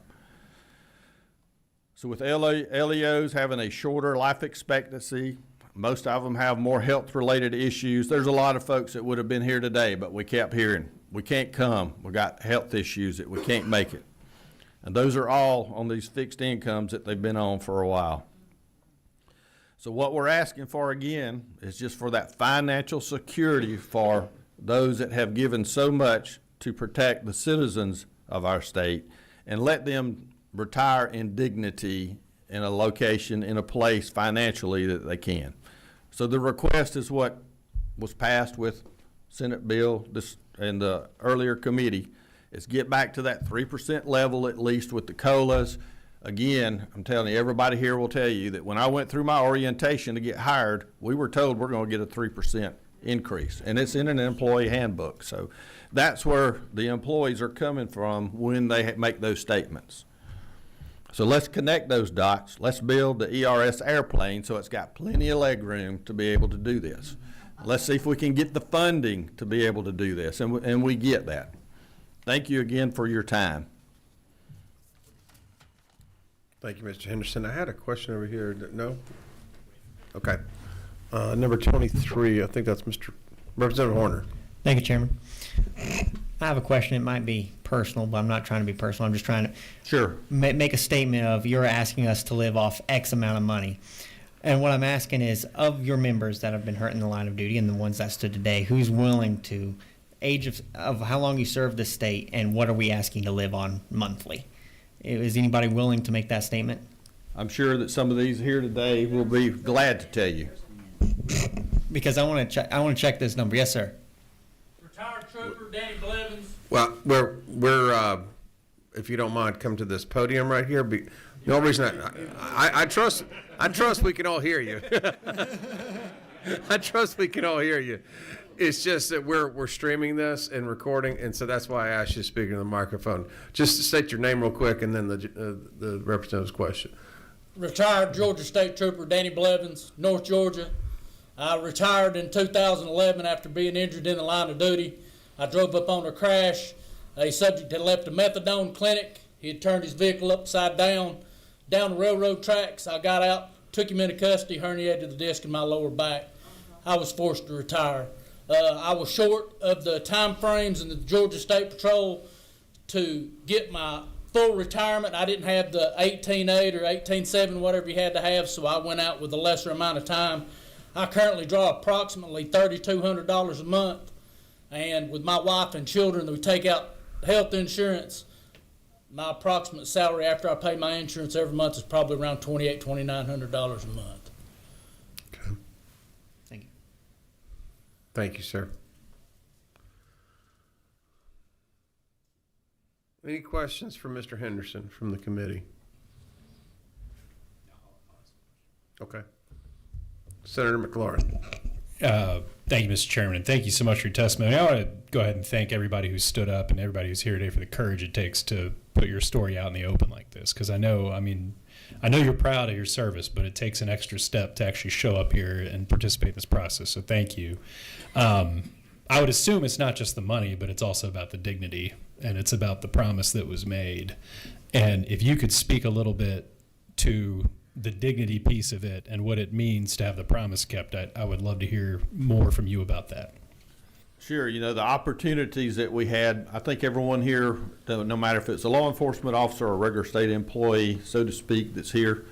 So with LEOs having a shorter life expectancy, most of them have more health-related issues. There's a lot of folks that would have been here today, but we kept hearing, we can't come, we got health issues that we can't make it. And those are all on these fixed incomes that they've been on for a while. So what we're asking for again is just for that financial security for those that have given so much to protect the citizens of our state and let them retire in dignity in a location, in a place financially that they can. So the request is what was passed with Senate bill and the earlier committee is get back to that 3% level at least with the COLAs. Again, I'm telling you, everybody here will tell you that when I went through my orientation to get hired, we were told we're going to get a 3% increase, and it's in an employee handbook. So that's where the employees are coming from when they make those statements. So let's connect those dots. Let's build the ERS airplane so it's got plenty of leg room to be able to do this. Let's see if we can get the funding to be able to do this, and we get that. Thank you again for your time. Thank you, Mr. Henderson. I had a question over here. No? Okay. Number 23, I think that's Mr. Representative Horner. Thank you, Chairman. I have a question. It might be personal, but I'm not trying to be personal. I'm just trying to make a statement of you're asking us to live off X amount of money. And what I'm asking is, of your members that have been hurt in the line of duty and the ones that stood today, who's willing to, age of how long you served the state, and what are we asking to live on monthly? Is anybody willing to make that statement? I'm sure that some of these here today will be glad to tell you. Because I want to check this number. Yes, sir. Retired trooper Danny Blevins. Well, we're if you don't mind, come to this podium right here. The only reason I trust we can all hear you. I trust we can all hear you. It's just that we're streaming this and recording, and so that's why I asked you to speak into the microphone. Just to state your name real quick, and then the representative's question. Retired Georgia State Trooper Danny Blevins, North Georgia. I retired in 2011 after being injured in the line of duty. I drove up on a crash. A subject had left a methadone clinic. He had turned his vehicle upside down the railroad tracks. I got out, took him into custody, herniated the disc in my lower back. I was forced to retire. I was short of the time frames in the Georgia State Patrol to get my full retirement. I didn't have the 18.8 or 18.7, whatever you had to have, so I went out with a lesser amount of time. I currently draw approximately $3,200 a month, and with my wife and children, we take out health insurance. my approximate salary after I pay my insurance every month is probably around $2,900 a month. Thank you. Thank you, sir. Any questions for Mr. Henderson from the committee? Okay. Senator McLaurin. Thank you, Mr. Chairman, and thank you so much for your testimony. I want to go ahead and thank everybody who stood up and everybody who's here today for the courage it takes to put your story out in the open like this. Because I know you're proud of your service, but it takes an extra step to actually show up here and participate in this process. So thank you. I would assume it's not just the money, but it's also about the dignity, and it's about the promise that was made. And if you could speak a little bit to the dignity piece of it and what it means to have the promise kept, I would love to hear more from you about that. Sure. You know, the opportunities that we had, I think everyone here, no matter if it's a law enforcement officer or a regular state employee, so to speak, that's here,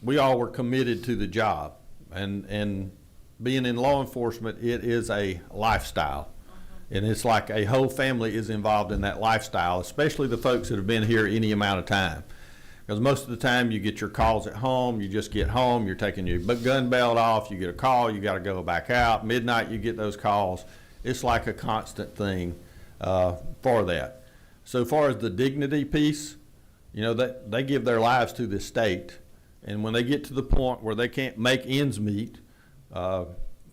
we all were committed to the job. And being in law enforcement, it is a lifestyle. And it's like a whole family is involved in that lifestyle, especially the folks that have been here any amount of time. Because most of the time you get your calls at home, you just get home, you're taking your gun belt off, you get a call, you got to go back out. Midnight you get those calls. It's like a constant thing for that. So far as the dignity piece, you know, they give their lives to this state. And when they get to the point where they can't make ends meet,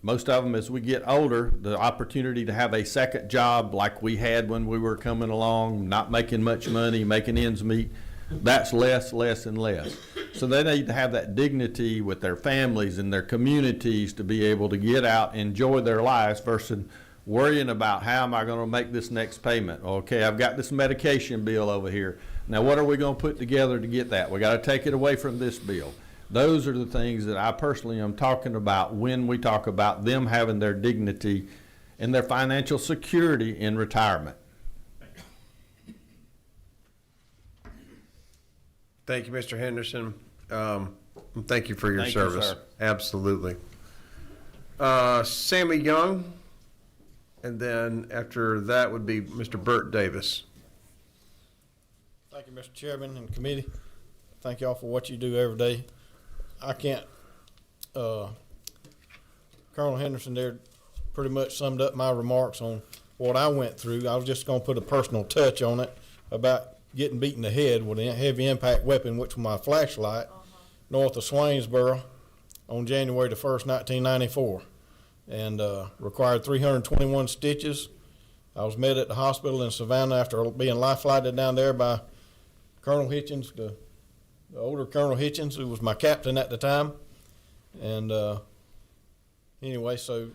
most of them, as we get older, the opportunity to have a second job like we had when we were coming along, not making much money, making ends meet, that's less and less. So they need to have that dignity with their families and their communities to be able to get out, enjoy their lives versus worrying about how am I going to make this next payment. Okay, I've got this medication bill over here. Now what are we going to put together to get that? We got to take it away from this bill. Those are the things that I personally am talking about when we talk about them having their dignity and their financial security in retirement. Thank you, Mr. Henderson. Thank you for your service. Sir. Absolutely. Sammy Young, and then after that would be Mr. Burt Davis. Thank you, Mr. Chairman and committee. Thank y'all for what you do every day. I can't, Colonel Henderson there pretty much summed up my remarks on what I went through. I was just going to put a personal touch on it about getting beat in the head with a heavy impact weapon, which was my flashlight, north of Swainsboro on January the 1st, 1994, and required 321 stitches. I was met at the hospital in Savannah after being life flighted down there by Colonel Hitchens, the older Colonel Hitchens, who was my captain at the time. And anyway, so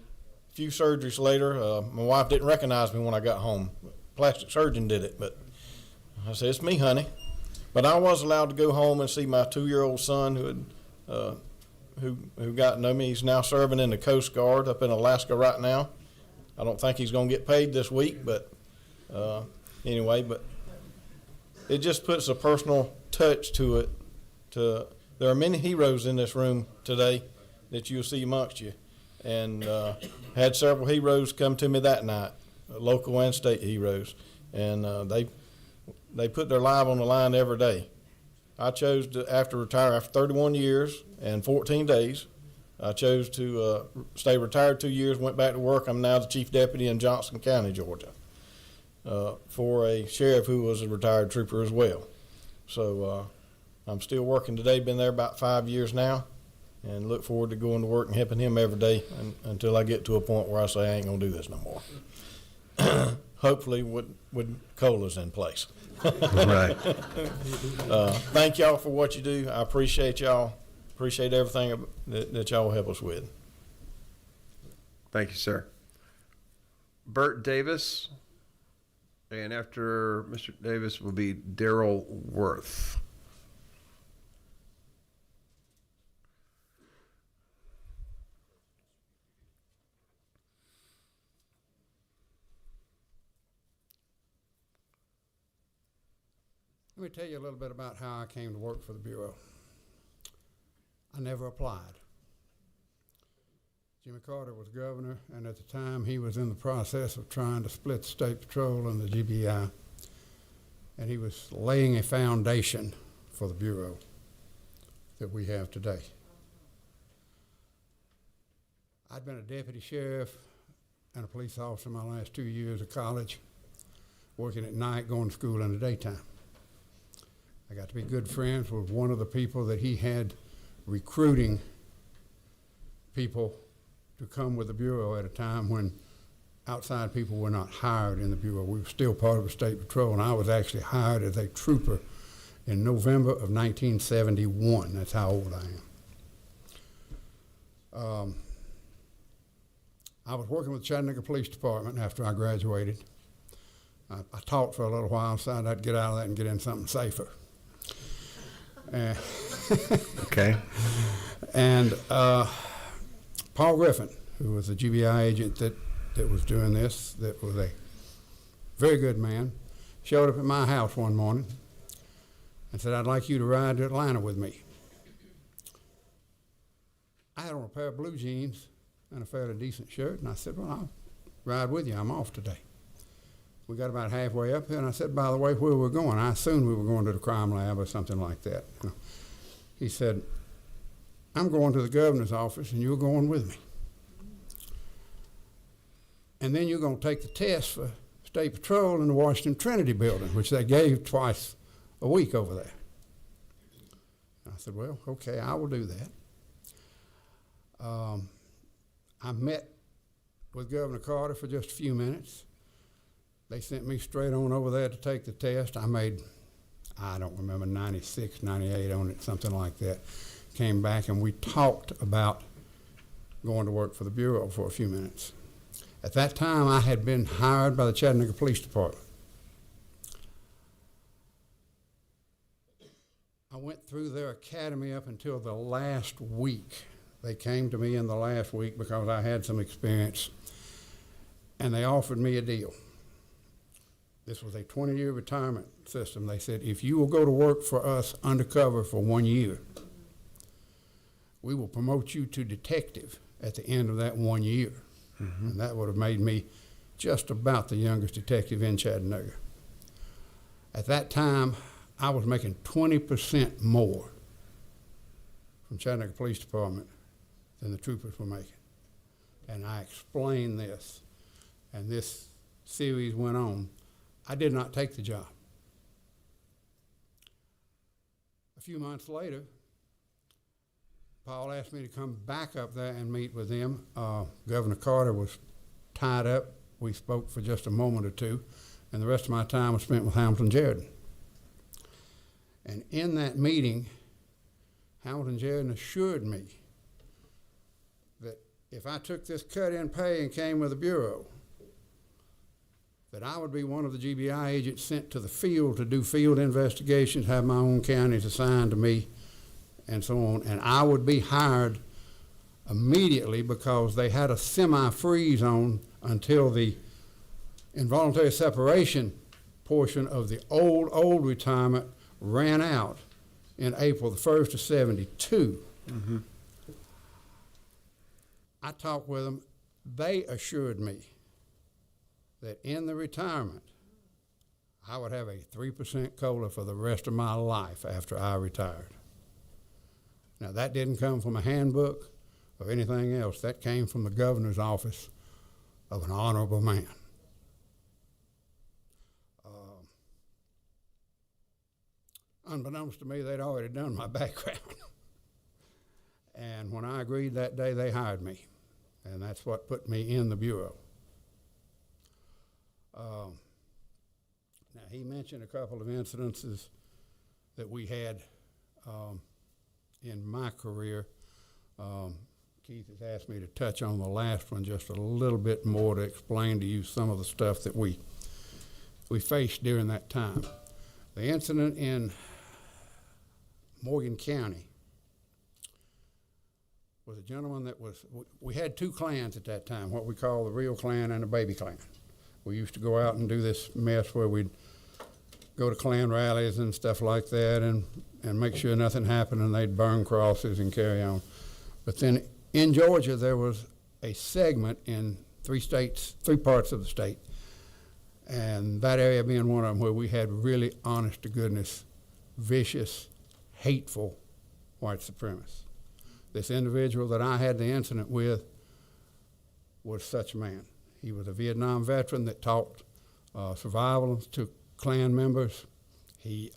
a few surgeries later, my wife didn't recognize me when I got home. Plastic surgeon did it, but I said, "It's me, honey." But I was allowed to go home and see my 2-year-old son who got to know me. He's now serving in the Coast Guard up in Alaska right now. I don't think he's going to get paid this week, but anyway, but it just puts a personal touch to it. There are many heroes in this room today that you'll see amongst you, and had several heroes come to me that night, local and state heroes, and they put their life on the line every day. I chose to, after 31 years and 14 days, I chose to stay retired 2 years, went back to work. I'm now the chief deputy in Johnson County, Georgia, for a sheriff who was a retired trooper as well. So I'm still working today, been there about 5 years now, and look forward to going to work and helping him every day until I get to a point where I say I ain't gonna do this no more. Hopefully with COLAs in place. Right. Thank y'all for what you do. I appreciate y'all. Appreciate everything that y'all help us with. Thank you, sir. Burt Davis, and after Mr. Davis will be Daryl Worth. Let me tell you a little bit about how I came to work for the Bureau. I never applied. Jimmy Carter was governor, and at the time he was in the process of trying to split the State Patrol and the GBI. and he was laying a foundation for the Bureau that we have today. I'd been a deputy sheriff and a police officer my last 2 years of college, working at night, going to school in the daytime. I got to be good friends with one of the people that he had recruiting people to come with the Bureau at a time when outside people were not hired in the Bureau. We were still part of the State Patrol, and I was actually hired as a trooper in November of 1971. That's how old I am. I was working with the Chattanooga Police Department after I graduated. I taught for a little while, decided I'd get out of that and get in something safer. Okay. And Paul Griffin, who was a GBI agent that was doing this, that was a very good man, showed up at my house one morning and said, "I'd like you to ride to Atlanta with me." I had on a pair of blue jeans and a fairly decent shirt, and I said, "Well, I'll ride with you. I'm off today." We got about halfway up here, and I said, "By the way, where we're going?" I assumed we were going to the crime lab or something like that. He said, "I'm going to the governor's office, and you're going with me. And then you're going to take the test for State Patrol in the Washington Trinity building, which they gave twice a week over there." I said, "Well, okay, I will do that." I met with Governor Carter for just a few minutes. They sent me straight on over there to take the test. I made, I don't remember, 96, 98 on it, something like that. Came back and we talked about going to work for the Bureau for a few minutes. At that time, I had been hired by the Chattanooga Police Department. I went through their academy up until the last week. They came to me in the last week because I had some experience, and they offered me a deal. This was a 20-year retirement system. They said, "If you will go to work for us undercover for 1 year, we will promote you to detective at the end of that 1 year." Mm-hmm. And that would have made me just about the youngest detective in Chattanooga. At that time, I was making 20% more from Chattanooga Police Department than the troopers were making. And I explained this, and this series went on. I did not take the job. A few months later, Paul asked me to come back up there and meet with them. Governor Carter was tied up. We spoke for just a moment or two, and the rest of my time was spent with Hamilton Jerden. And in that meeting, Hamilton Jerden assured me that if I took this cut in pay and came with the Bureau, that I would be one of the GBI agents sent to the field to do field investigations, have my own counties assigned to me, and so on. And I would be hired immediately because they had a semi-freeze on until the involuntary separation portion of the old retirement ran out in April the 1st of 72. Mm-hmm. I talked with them. They assured me that in the retirement, I would have a 3% COLA for the rest of my life after I retired. Now, that didn't come from a handbook or anything else. That came from the governor's office of an honorable man. Unbeknownst to me, they'd already done my background. And when I agreed that day, they hired me. And that's what put me in the Bureau. Now, he mentioned a couple of incidences that we had in my career. Keith has asked me to touch on the last one just a little bit more to explain to you some of the stuff that we faced during that time. The incident in Morgan County was a gentleman that we had two clans at that time, what we call the real clan and the baby clan. We used to go out and do this mess where we'd go to clan rallies and stuff like that and make sure nothing happened, and they'd burn crosses and carry on. But then in Georgia, there was a segment in three parts of the state, and that area being one of them where we had really honest-to-goodness, vicious, hateful white supremacists. This individual that I had the incident with was such a man. He was a Vietnam veteran that taught survival to Klan members. He,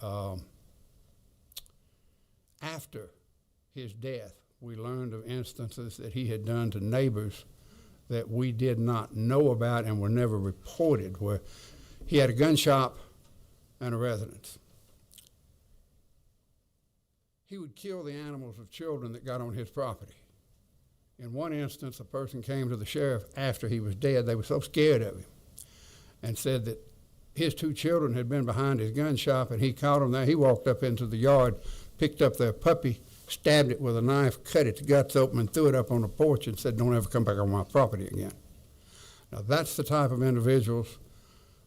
after his death, we learned of instances that he had done to neighbors that we did not know about and were never reported, where he had a gun shop and a residence. He would kill the animals of children that got on his property. In one instance, a person came to the sheriff after he was dead. They were so scared of him and said that his 2 children had been behind his gun shop, and he caught them there. He walked up into the yard, picked up their puppy, stabbed it with a knife, cut its guts open, and threw it up on the porch and said, "Don't ever come back on my property again." Now, that's the type of individuals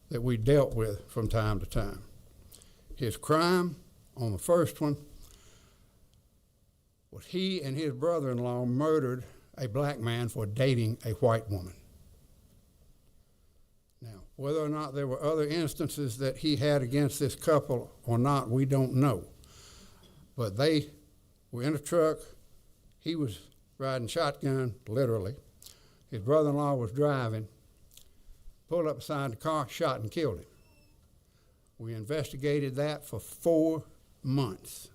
that we dealt with from time to time. His crime on the first one was he and his brother-in-law murdered a black man for dating a white woman. Now, whether or not there were other instances that he had against this couple or not, we don't know. But they were in a truck. He was riding shotgun, literally. His brother-in-law was driving, pulled up beside the car, shot and killed him. We investigated that for 4 months.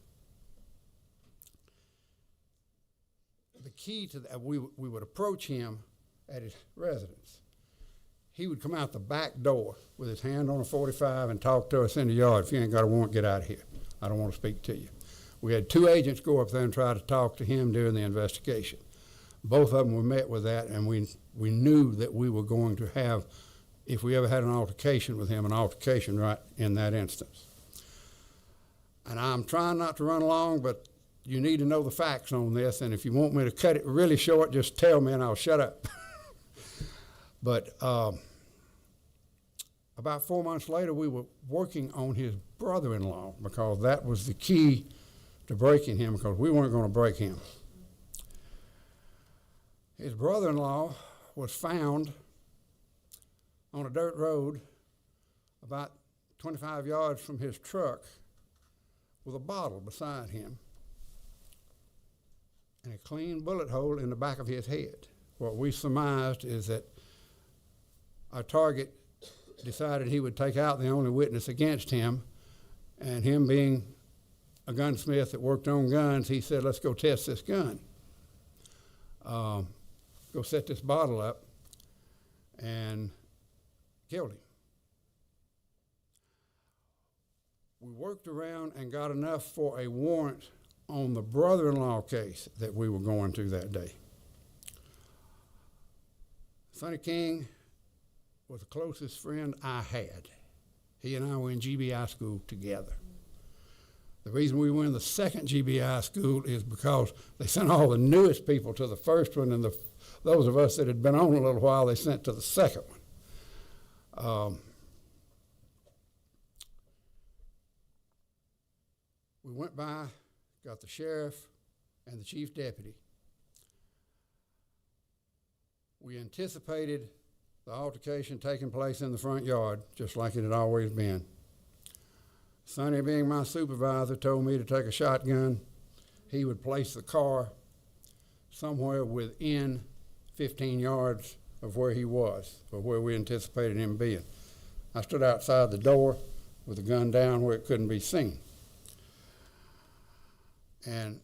The key to that, we would approach him at his residence. He would come out the back door with his hand on a 45 and talk to us in the yard. "If you ain't got a warrant, get out of here. I don't want to speak to you." We had 2 agents go up there and try to talk to him during the investigation. Both of them were met with that, and we knew that we were going to have, if we ever had an altercation with him, an altercation right in that instance. And I'm trying not to run along, but you need to know the facts on this, and if you want me to cut it really short, just tell me and I'll shut up. But about 4 months later, we were working on his brother-in-law, because that was the key to breaking him, because we weren't going to break him. His brother-in-law was found on a dirt road about 25 yards from his truck with a bottle beside him and a clean bullet hole in the back of his head. What we surmised is that our target decided he would take out the only witness against him, and him being a gunsmith that worked on guns, he said, "Let's go test this gun. Go set this bottle up," and killed him. We worked around and got enough for a warrant on the brother-in-law case that we were going to that day. Sonny King was the closest friend I had. He and I were in GBI school together. The reason we were in the second GBI school is because they sent all the newest people to the first one, and those of us that had been on a little while, they sent to the second one. We went by, got the sheriff and the chief deputy. We anticipated the altercation taking place in the front yard, just like it had always been. Sonny, being my supervisor, told me to take a shotgun. He would place the car somewhere within 15 yards of where he was, or where we anticipated him being. I stood outside the door with the gun down where it couldn't be seen. And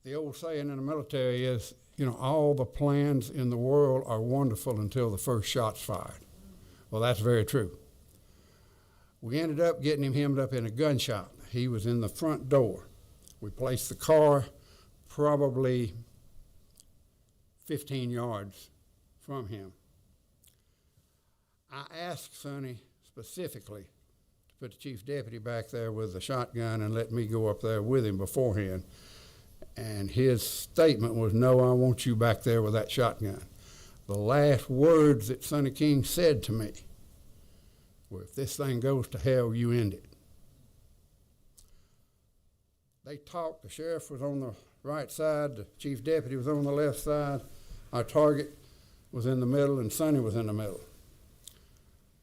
the old saying in the military is, you know, all the plans in the world are wonderful until the first shot's fired. Well, that's very true. We ended up getting him hemmed up in a gun shop. He was in the front door. We placed the car probably 15 yards from him. I asked Sonny specifically to put the chief deputy back there with the shotgun and let me go up there with him beforehand. And his statement was, "No, I want you back there with that shotgun." The last words that Sonny King said to me were, "If this thing goes to hell, you end it." They talked. The sheriff was on the right side. The chief deputy was on the left side. Our target was in the middle, and Sonny was in the middle.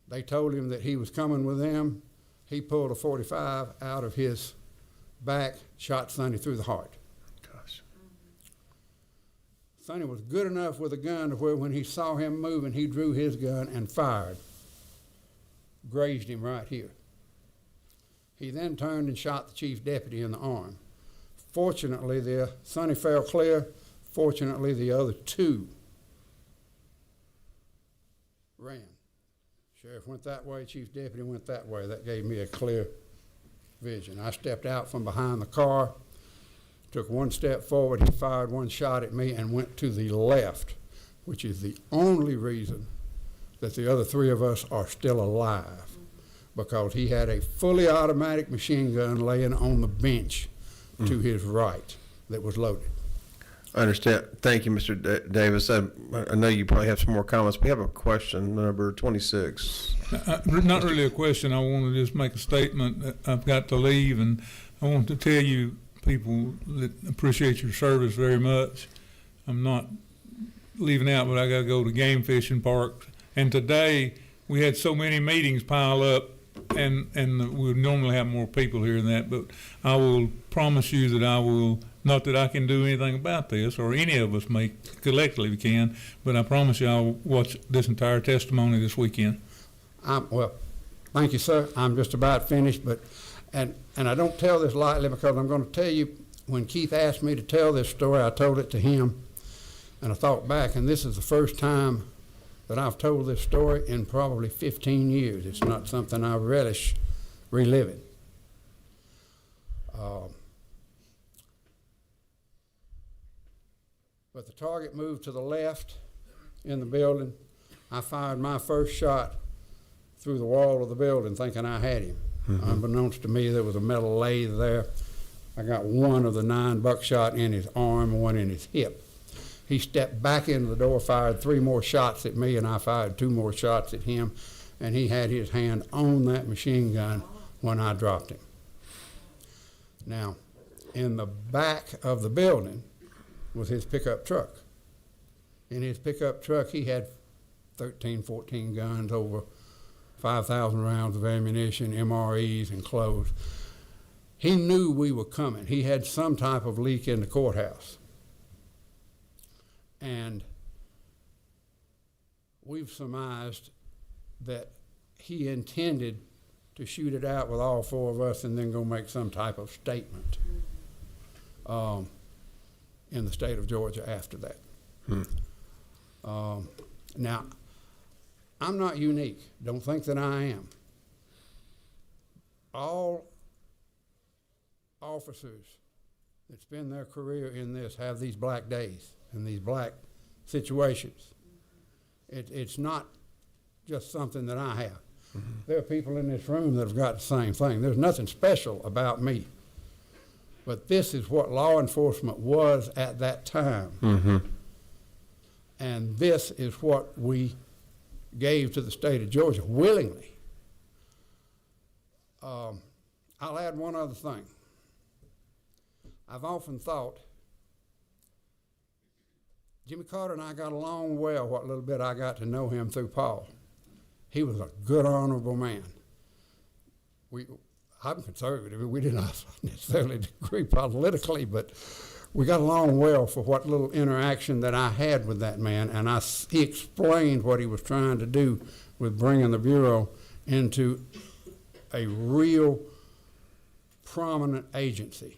They told him that he was coming with them. He pulled a .45 out of his back, shot Sonny through the heart. Gosh. Sonny was good enough with a gun to where when he saw him moving, he drew his gun and fired. Grazed him right here. He then turned and shot the chief deputy in the arm. Fortunately, Sonny fell clear. Fortunately, the other two ran. Sheriff went that way, chief deputy went that way. That gave me a clear vision. I stepped out from behind the car, took one step forward, he fired one shot at me and went to the left, which is the only reason that the other three of us are still alive, because he had a fully automatic machine gun laying on the bench to his right that was loaded. I understand. Thank you, Mr. Davis. I know you probably have some more comments. We have a question, number 26. Not really a question. I want to just make a statement that I've got to leave, and I want to tell you people that appreciate your service very much. I'm not leaving out, but I got to go to game fishing park. And today we had so many meetings pile up, and we would normally have more people here than that, but I will promise you that I will, not that I can do anything about this, or any of us may collectively can, but I promise you I'll watch this entire testimony this weekend. Well, thank you, sir. I'm just about finished, but and I don't tell this lightly, because I'm going to tell you, when Keith asked me to tell this story, I told it to him, and I thought back, and this is the first time that I've told this story in probably 15 years. It's not something I relish reliving. But the target moved to the left in the building. I fired my first shot through the wall of the building thinking I had him. Unbeknownst to me, there was a metal lathe there. I got one of the 9 buckshot in his arm, one in his hip. He stepped back into the door, fired 3 more shots at me, and I fired 2 more shots at him, and he had his hand on that machine gun when I dropped him. Now, in the back of the building was his pickup truck. In his pickup truck, he had 13, 14 guns, over 5,000 rounds of ammunition, MREs, and clothes. He knew we were coming. He had some type of leak in the courthouse. And we've surmised that he intended to shoot it out with all 4 of us and then go make some type of statement in the state of Georgia after that. Now, I'm not unique. Don't think that I am. All officers that spend their career in this have these black days and these black situations. It's not just something that I have. There are people in this room that have got the same thing. There's nothing special about me. But this is what law enforcement was at that time. And this is what we gave to the state of Georgia willingly. I'll add one other thing. I've often thought, Jimmy Carter and I got along well, what little bit I got to know him through Paul. He was a good, honorable man. I'm conservative. We did not necessarily agree politically, but we got along well for what little interaction that I had with that man, and he explained what he was trying to do with bringing the Bureau into a real prominent agency.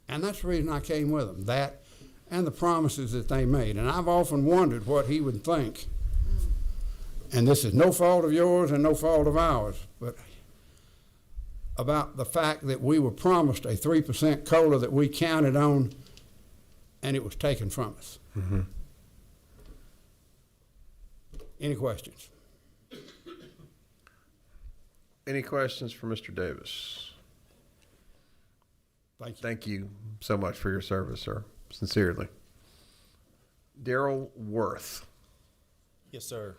And that's the reason I came with him, that and the promises that they made. And I've often wondered what he would think. And this is no fault of yours and no fault of ours, but about the fact that we were promised a 3% COLA that we counted on, and it was taken from us. Any questions? Any questions for Mr. Davis? Thank you. Thank you so much for your service, sir. Sincerely. Daryl Worth. Yes, sir.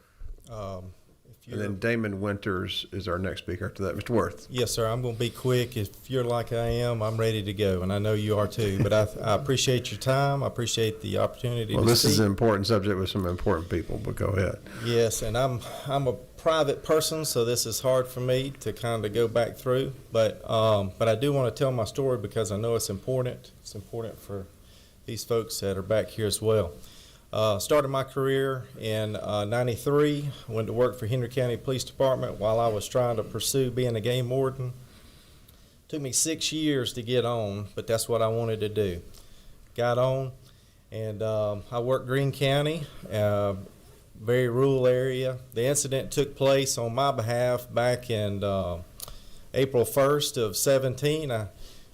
And then Damon Winters is our next speaker after that. Mr. Worth. Yes, sir. I'm going to be quick. If you're like I am, I'm ready to go, and I know you are too. But I appreciate your time. I appreciate the opportunity. Well, to this is speak. an important subject with some important people, but go ahead. Yes, and I'm a private person, so this is hard for me to kind of go back through. But I do want to tell my story because I know it's important. It's important for these folks that are back here as well. Started my career in '93. Went to work for Henry County Police Department while I was trying to pursue being a game warden. Took me 6 years to get on, but that's what I wanted to do. Got on, and I worked Greene County, very rural area. The incident took place on my behalf back in April 1st of 17.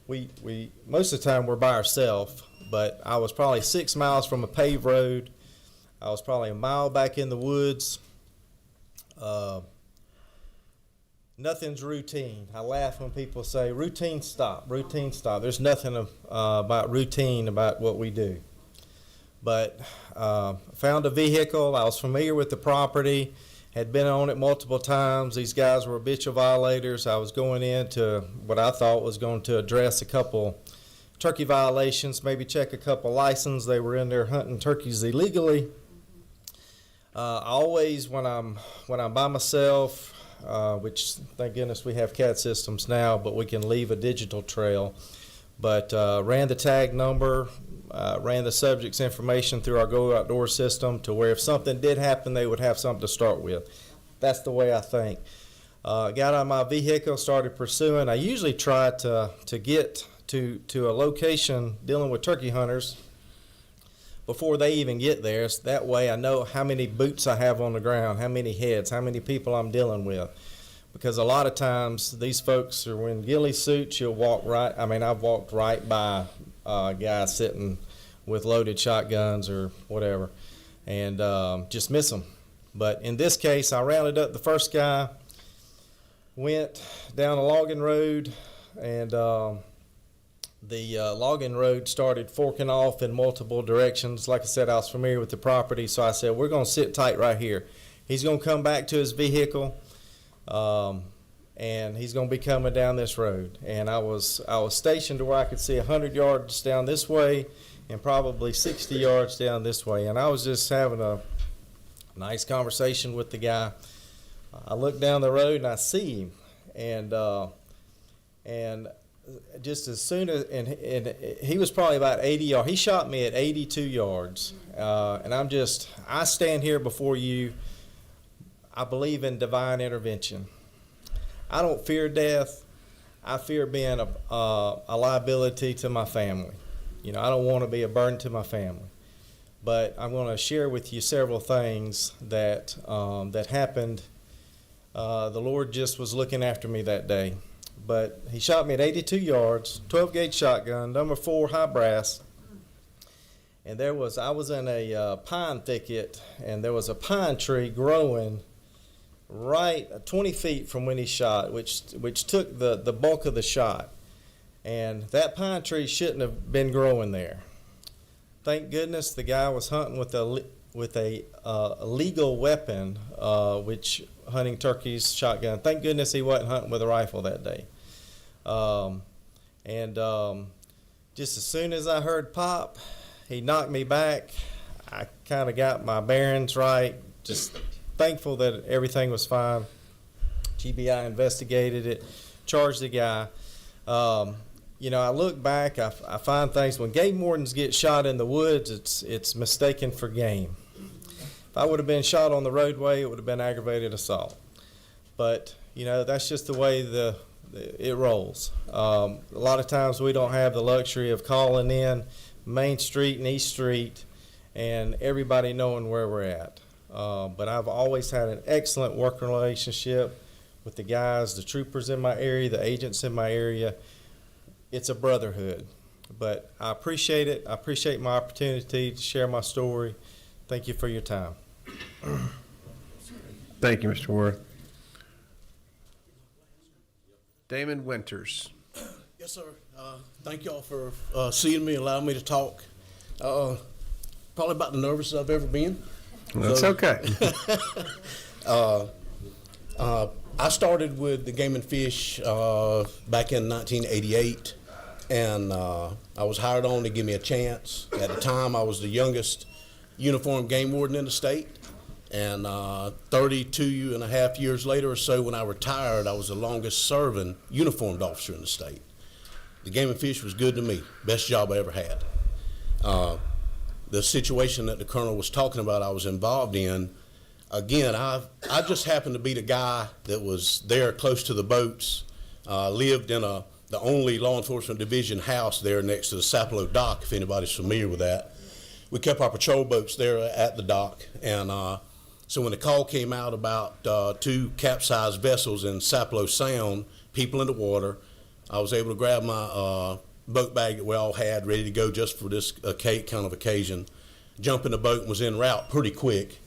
We most of the time we're by ourselves. But I was probably 6 miles from a paved road. I was probably a mile back in the woods. Nothing's routine. I laugh when people say, routine stop, routine stop. There's nothing about routine about what we do. But found a vehicle. I was familiar with the property, had been on it multiple times. These guys were habitual violators. I was going into what I thought was going to address a couple turkey violations, maybe check a couple licenses. They were in there hunting turkeys illegally. I always, when I'm by myself, which thank goodness we have CAD systems now, but we can leave a digital trail. But ran the tag number, ran the subject's information through our Go Outdoor system to where if something did happen, they would have something to start with. That's the way I think. Got on my vehicle, started pursuing. I usually try to get to a location dealing with turkey hunters before they even get there. So that way I know how many boots I have on the ground, how many heads, how many people I'm dealing with. Because a lot of times these folks are in ghillie suits, you'll walk right, I've walked right by guys sitting with loaded shotguns or whatever and just miss them. But in this case, I rounded up the first guy, went down a logging road, and the logging road started forking off in multiple directions. Like I said, I was familiar with the property, so I said, we're going to sit tight right here. He's going to come back to his vehicle, and he's going to be coming down this road. And I was stationed to where I could see 100 yards down this way and probably 60 yards down this way. And I was just having a nice conversation with the guy. I look down the road and I see him, and just as soon as, and he was probably about 80 yards. He shot me at 82 yards. And I stand here before you. I believe in divine intervention. I don't fear death. I fear being a liability to my family. I don't want to be a burden to my family. But I'm going to share with you several things that happened. The Lord just was looking after me that day. But he shot me at 82 yards, 12-gauge shotgun, number 4 high brass. And I was in a pine thicket, and there was a pine tree growing right 20 feet from when he shot, which took the bulk of the shot. And that pine tree shouldn't have been growing there. Thank goodness the guy was hunting with a legal weapon, which hunting turkeys, shotgun. Thank goodness he wasn't hunting with a rifle that day. Just as soon as I heard pop, he knocked me back. I kind of got my bearings right. Just thankful that everything was fine. GBI investigated it, charged the guy. I look back, I find things, when game wardens get shot in the woods, it's mistaken for game. If I would have been shot on the roadway, it would have been aggravated assault. But, that's just the way it rolls. A lot of times we don't have the luxury of calling in Main Street and East Street and everybody knowing where we're at. But I've always had an excellent working relationship with the guys, the troopers in my area, the agents in my area. It's a brotherhood. But I appreciate it. I appreciate my opportunity to share my story. Thank you for your time. Thank you, Mr. Worth. Damon Winters. Yes, sir. Thank y'all for seeing me, allowing me to talk. Probably about the nervous I've ever been. That's okay. I started with the Game and Fish back in 1988, and I was hired on to give me a chance. At the time, I was the youngest uniformed game warden in the state, and 32 and a half years later or so, when I retired, I was the longest serving uniformed officer in the state. The Game and Fish was good to me, best job I ever had. The situation that the colonel was talking about I was involved in, again, I just happened to be the guy that was there close to the boats, lived in the only law enforcement division house there next to the Sapelo dock, if anybody's familiar with that. We kept our patrol boats there at the dock, and so when the call came out about 2 capsized vessels in Sapelo Sound, people in the water, I was able to grab my boat bag that we all had ready to go just for this kind of occasion, jump in the boat and was en route pretty quick.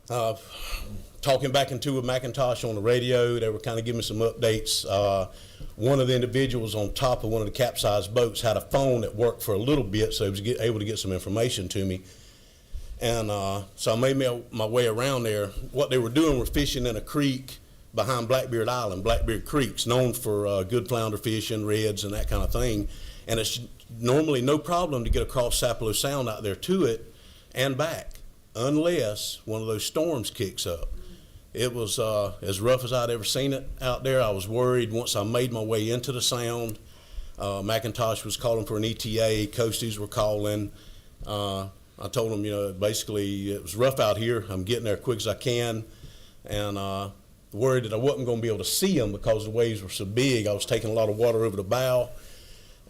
Talking back and forth with McIntosh on the radio, they were kind of giving me some updates. One of the individuals on top of one of the capsized boats had a phone that worked for a little bit, so he was able to get some information to me. And so I made my way around there. What they were doing were fishing in a creek behind Blackbeard Island. Blackbeard Creek's known for good flounder fishing, reds, and that kind of thing. And it's normally no problem to get across Sapelo Sound out there to it and back, unless one of those storms kicks up. It was as rough as I'd ever seen it out there. I was worried once I made my way into the Sound. McIntosh was calling for an ETA, coasties were calling. I told them, basically it was rough out here. I'm getting there as quick as I can. And worried that I wasn't going to be able to see them because the waves were so big. I was taking a lot of water over the bow,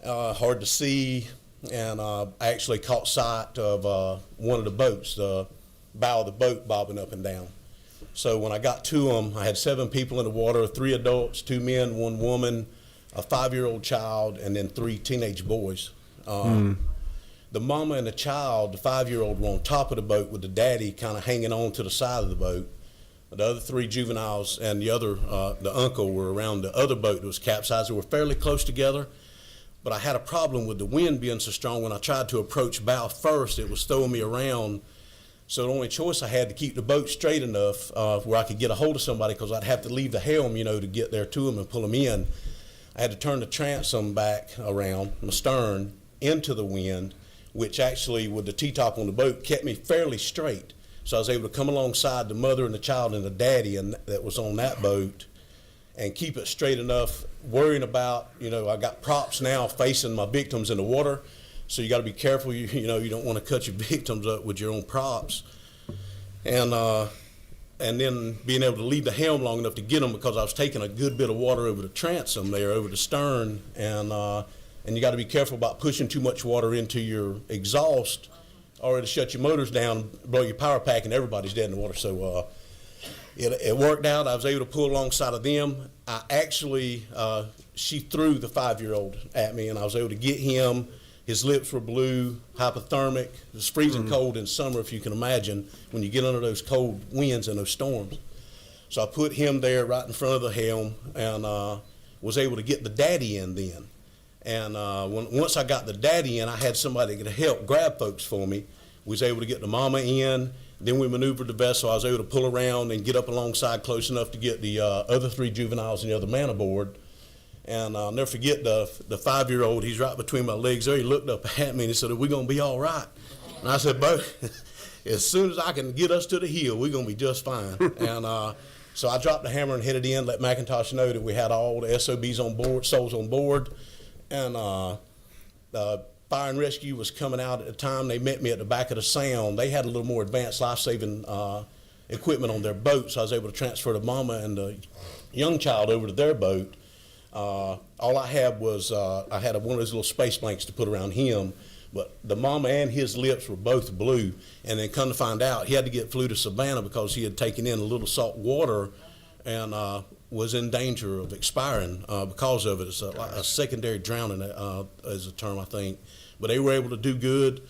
hard to see, and I actually caught sight of one of the boats, the bow of the boat bobbing up and down. So when I got to them, I had 7 people in the water, 3 adults, 2 men, 1 woman, a 5-year-old child, and then 3 teenage boys. The mama and the child, the 5-year-old, were on top of the boat with the daddy kind of hanging on to the side of the boat. The other 3 juveniles and the uncle were around the other boat that was capsized. They were fairly close together, but I had a problem with the wind being so strong. When I tried to approach bow first, it was throwing me around. So the only choice I had to keep the boat straight enough where I could get a hold of somebody, because I'd have to leave the helm, to get there to them and pull them in. I had to turn the transom back around, my stern, into the wind, which actually, with the T-top on the boat, kept me fairly straight. So I was able to come alongside the mother and the child and the daddy that was on that boat and keep it straight enough, worrying about, I got props now facing my victims in the water. So you got to be careful, you don't want to cut your victims up with your own props. And then being able to leave the helm long enough to get them, because I was taking a good bit of water over the transom there, over the stern. And you got to be careful about pushing too much water into your exhaust, or it'll shut your motors down, blow your power pack, and everybody's dead in the water. So it worked out. I was able to pull alongside of them. I actually, she threw the 5-year-old at me, and I was able to get him. His lips were blue, hypothermic. It was freezing cold in summer, if you can imagine, when you get under those cold winds and those storms. So I put him there right in front of the helm, and was able to get the daddy in then. And once I got the daddy in, I had somebody that could help grab folks for me. We was able to get the mama in. Then we maneuvered the vessel. I was able to pull around and get up alongside close enough to get the other 3 juveniles and the other man aboard. And I'll never forget the 5-year-old. He's right between my legs there. He looked up at me and he said, "Are we going to be all right?" And I said, "Bo, as soon as I can get us to the hill, we're going to be just fine." And so I dropped the hammer and headed in, let McIntosh know that we had all the SOBs on board, souls on board. And fire and rescue was coming out at the time. They met me at the back of the Sound. They had a little more advanced life-saving equipment on their boat, so I was able to transfer the mama and the young child over to their boat. All I had was I had one of those little space blanks to put around him, but the mama and his lips were both blue. And then come to find out, he had to get flew to Savannah because he had taken in a little salt water and was in danger of expiring because of it. It's a secondary drowning is a term, I think. But they were able to do good.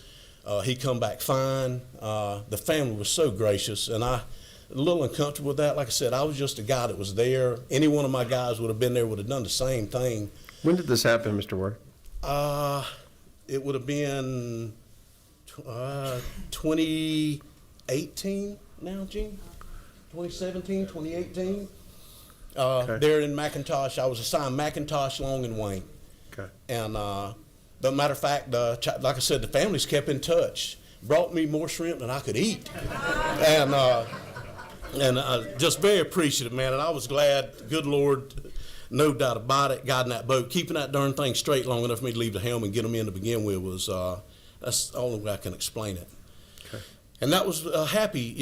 He come back fine. The family was so gracious, and I a little uncomfortable with that. Like I said, I was just a guy that was there. Any one of my guys would have been there, would have done the same thing. When did this happen, Mr. Ward? It would have been 2018 now, Gene? 2017, 2018. There in McIntosh, I was assigned McIntosh, Long, and Wayne. Okay. And but matter of fact, like I said, the families kept in touch, brought me more shrimp than I could eat, and just very appreciative, man. And I was glad, good Lord, no doubt about it, guiding that boat, keeping that darn thing straight long enough for me to leave the helm and get them in to begin with was that's the only way I can explain it. Okay. And that was happy,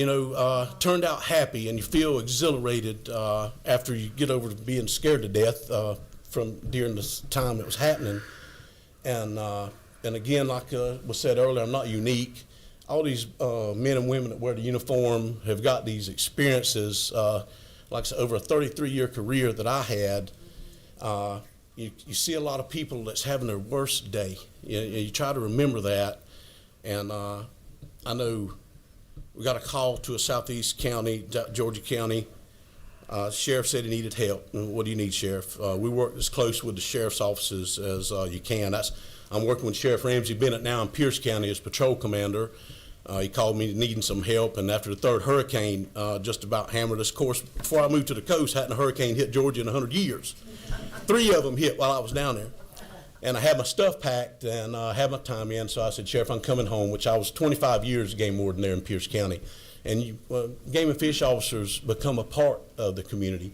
turned out happy, and you feel exhilarated after you get over to being scared to death from during this time it was happening. And again, like was said earlier, I'm not unique. All these men and women that wear the uniform have got these experiences. Like I said, over a 33-year career that I had, you see a lot of people that's having their worst day. You try to remember that. And I know we got a call to a southeast county, Georgia County. Sheriff said he needed help. What do you need, Sheriff? We work as close with the sheriff's offices as you can. I'm working with Sheriff Ramsey Bennett now in Pierce County as patrol commander. He called me needing some help, and after the third hurricane just about hammered us. Of course, before I moved to the coast, hadn't a hurricane hit Georgia in 100 years. 3 of them hit while I was down there. And I had my stuff packed and had my time in, so I said, Sheriff, I'm coming home, which I was 25 years game warden there in Pierce County. And game and fish officers become a part of the community.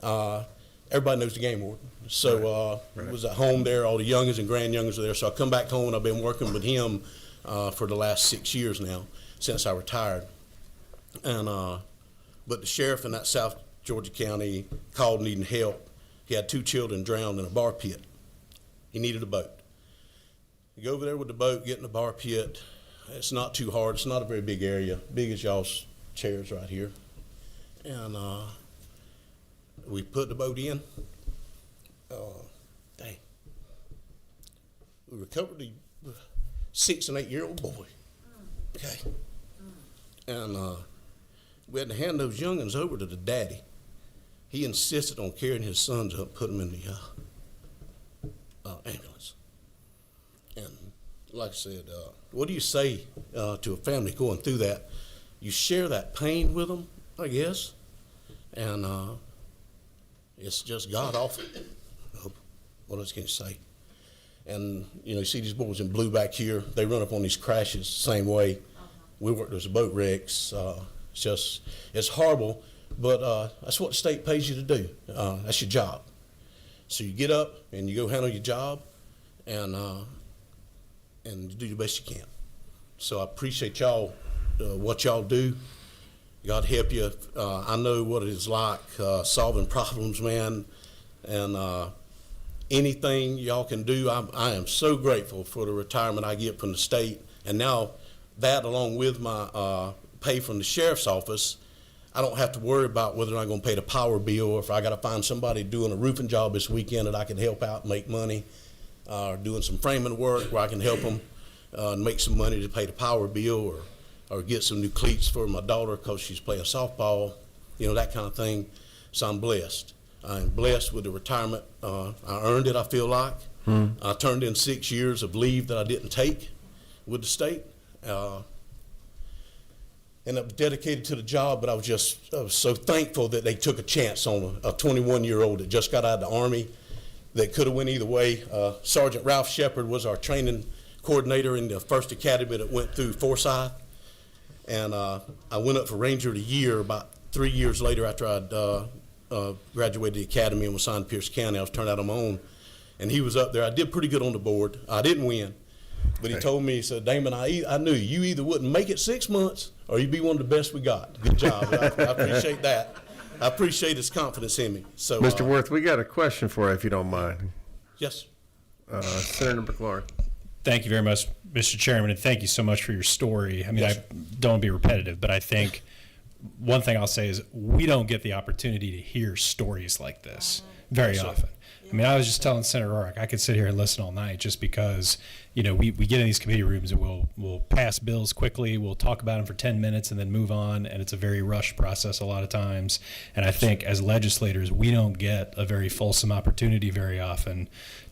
Everybody knows the game warden. So was at home there, all the youngers and grand-youngers are there. So I come back home, and I've been working with him for the last 6 years now, since I retired. And but the sheriff in that South Georgia County called needing help. He had 2 children drowned in a bar pit. He needed a boat. You go over there with the boat, get in the bar pit. It's not too hard. It's not a very big area, big as y'all's chairs right here. And we put the boat in. We recovered the 6 and 8 year old boy. Okay. And we had to hand those young'uns over to the daddy. He insisted on carrying his sons up, putting them in the ambulance. And like I said, what do you say to a family going through that? You share that pain with them, I guess, and it's just God awful. What else can you say? And you see these boys in blue back here. They run up on these crashes the same way. We work those boat wrecks. It's horrible, but that's what the state pays you to do. That's your job. So you get up and you go handle your job, and you do the best you can. So I appreciate y'all, what y'all do. God help you. I know what it is like solving problems, man, and anything y'all can do. I am so grateful for the retirement I get from the state, and now that along with my pay from the sheriff's office, I don't have to worry about whether I'm going to pay the power bill or if I got to find somebody doing a roofing job this weekend that I can help out and make money, or doing some framing work where I can help them and make some money to pay the power bill, or get some new cleats for my daughter because she's playing softball, that kind of thing. So I'm blessed. I'm blessed with the retirement. I earned it, I feel like. I turned in 6 years of leave that I didn't take with the state. And I'm dedicated to the job, but I was so thankful that they took a chance on a 21-year-old that just got out of the Army that could have went either way. Sergeant Ralph Shepard was our training coordinator in the first academy that went through Forsyth. And I went up for Ranger of the Year about 3 years later after I'd graduated the academy and was signed to Pierce County. I was turned out on my own. And he was up there. I did pretty good on the board. I didn't win. But he told me, he said, Damon, I knew you either wouldn't make it 6 months or you'd be one of the best we got. Good job. I appreciate that. I appreciate his confidence in me. So, Mr. Worth, we got a question for you, if you don't mind. Yes. Senator McClure. Thank you very much, Mr. Chairman, and thank you so much for your story. I mean, Yes. I don't want to be repetitive, but I think one thing I'll say is we don't get the opportunity to hear stories like this very often. I mean, I was just telling Senator Orrick, I could sit here and listen all night just because we get in these committee rooms and we'll pass bills quickly. We'll talk about them for 10 minutes and then move on. And it's a very rushed process a lot of times. And I think as legislators, we don't get a very fulsome opportunity very often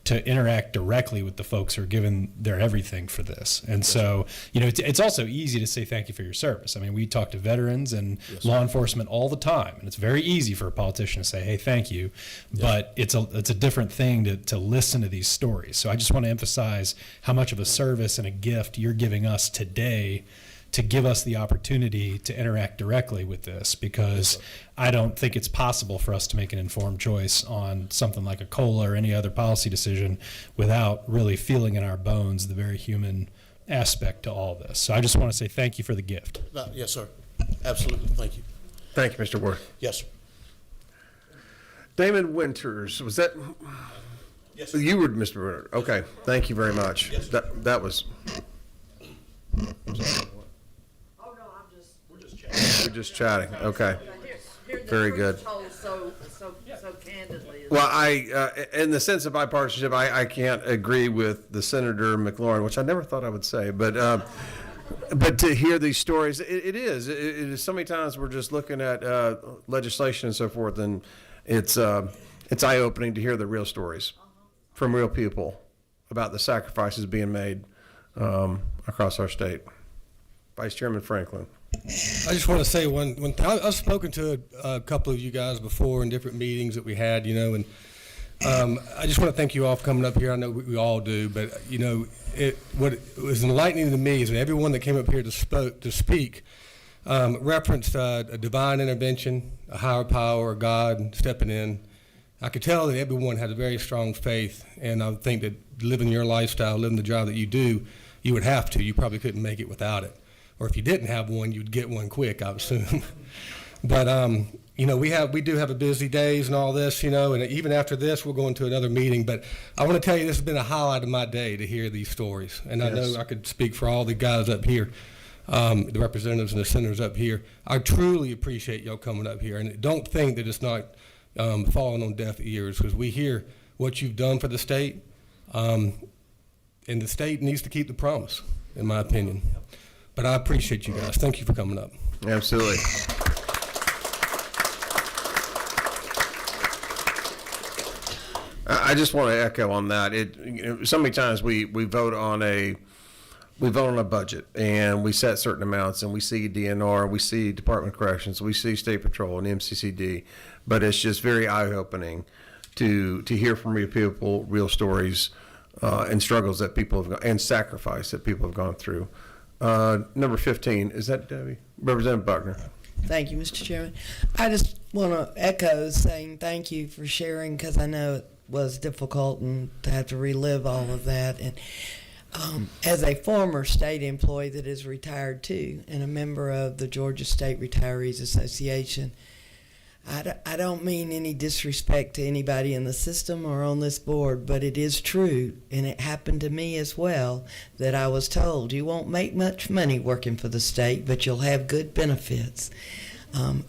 to interact directly with the folks who are given their everything for this. And so, it's also easy to say thank you for your service. I mean, we talk to veterans and law enforcement all the time, and it's very easy for a politician to say, hey, thank you. But it's a different thing to listen to these stories. So I just want to emphasize how much of a service and a gift you're giving us today to give us the opportunity to interact directly with this, because I don't think it's possible for us to make an informed choice on something like a COLA or any other policy decision without really feeling in our bones the very human aspect to all this. So I just want to say thank you for the gift. Yes, sir. Absolutely. Thank you. Thank you, Mr. Ward. Yes, sir. Damon Winters, was that? Yes, sir. You were Mr. Winter. Okay, thank you very much. Yes, sir. That was. We're just chatting. Okay. Very good. So candidly. Well, in the sense of bipartisanship, I can't agree with the Senator McLaurin, which I never thought I would say, but to hear these stories, it is so many times we're just looking at legislation and so forth, and it's eye-opening to hear the real stories from real people about the sacrifices being made across our state. Vice Chairman Franklin. I just want to say one thing. I've spoken to a couple of you guys before in different meetings that we had, and I just want to thank you all for coming up here. I know we all do, but what was enlightening to me is that everyone that came up here to speak referenced a divine intervention, a higher power, a God stepping in. I could tell that everyone had a very strong faith, and I think that living your lifestyle, living the job that you do, you would have to. You probably couldn't make it without it. Or if you didn't have one, you'd get one quick, I would assume. But we do have a busy days and all this, and even after this, we're going to another meeting. But I want to tell you, this has been a highlight of my day to hear these stories. And I know I could speak for all the guys up here, the representatives and the senators up here. I truly appreciate y'all coming up here, and don't think that it's not falling on deaf ears, because we hear what you've done for the state, and the state needs to keep the promise, in my opinion. But I appreciate you guys. Thank you for coming up. Absolutely. I just want to echo on that. So many times we vote on a budget, and we set certain amounts, and we see DNR, we see Department of Corrections, we see State Patrol and MCCD, but it's just very eye-opening to hear from real people, real stories, and struggles that people have and sacrifice that people have gone through. Number 15, is that Debbie? Representative Buckner. Thank you, Mr. Chairman. I just want to echo saying thank you for sharing, because I know it was difficult and to have to relive all of that. And as a former state employee that is retired too, and a member of the Georgia State Retirees Association, I don't mean any disrespect to anybody in the system or on this board, but it is true, and it happened to me as well, that I was told you won't make much money working for the state, but you'll have good benefits.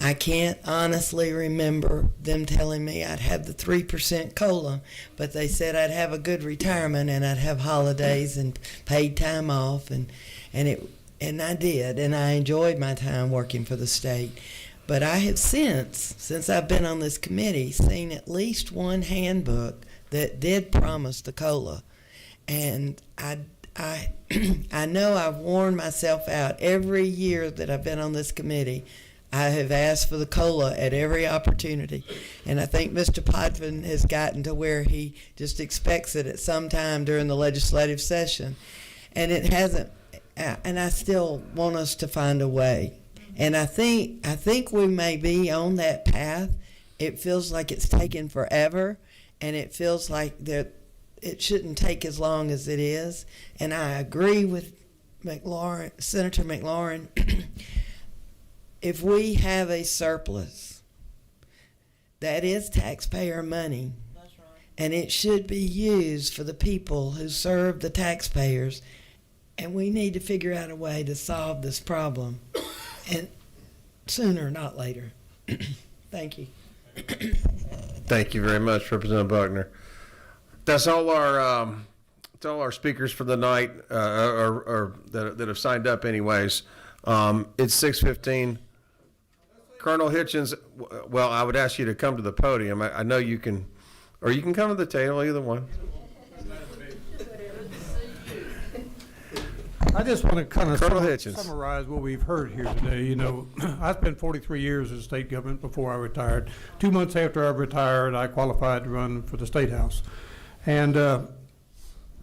I can't honestly remember them telling me I'd have the 3% COLA, but they said I'd have a good retirement and I'd have holidays and paid time off, and I did, and I enjoyed my time working for the state. But I have since I've been on this committee, seen at least one handbook that did promise the COLA. And I know I've worn myself out every year that I've been on this committee. I have asked for the COLA at every opportunity. And I think Mr. Podvin has gotten to where he just expects it at some time during the legislative session. And it hasn't, and I still want us to find a way. And I think we may be on that path. It feels like it's taken forever, and it feels like it shouldn't take as long as it is. And I agree with Senator McLaurin. If we have a surplus, that is taxpayer money. That's right. And it should be used for the people who serve the taxpayers. And we need to figure out a way to solve this problem. And sooner, not later. Thank you. Thank you very much, Representative Buckner. That's all our tell our speakers for the night, or that have signed up anyways. It's 6:15. Colonel Hitchens, well, I would ask you to come to the podium. I know you can, or you can come to the table, either one. I just want to kind of Colonel Hitchens. summarize what we've heard here today. You know, I spent 43 years in state government before I retired. 2 months after I retired, I qualified to run for the State House. And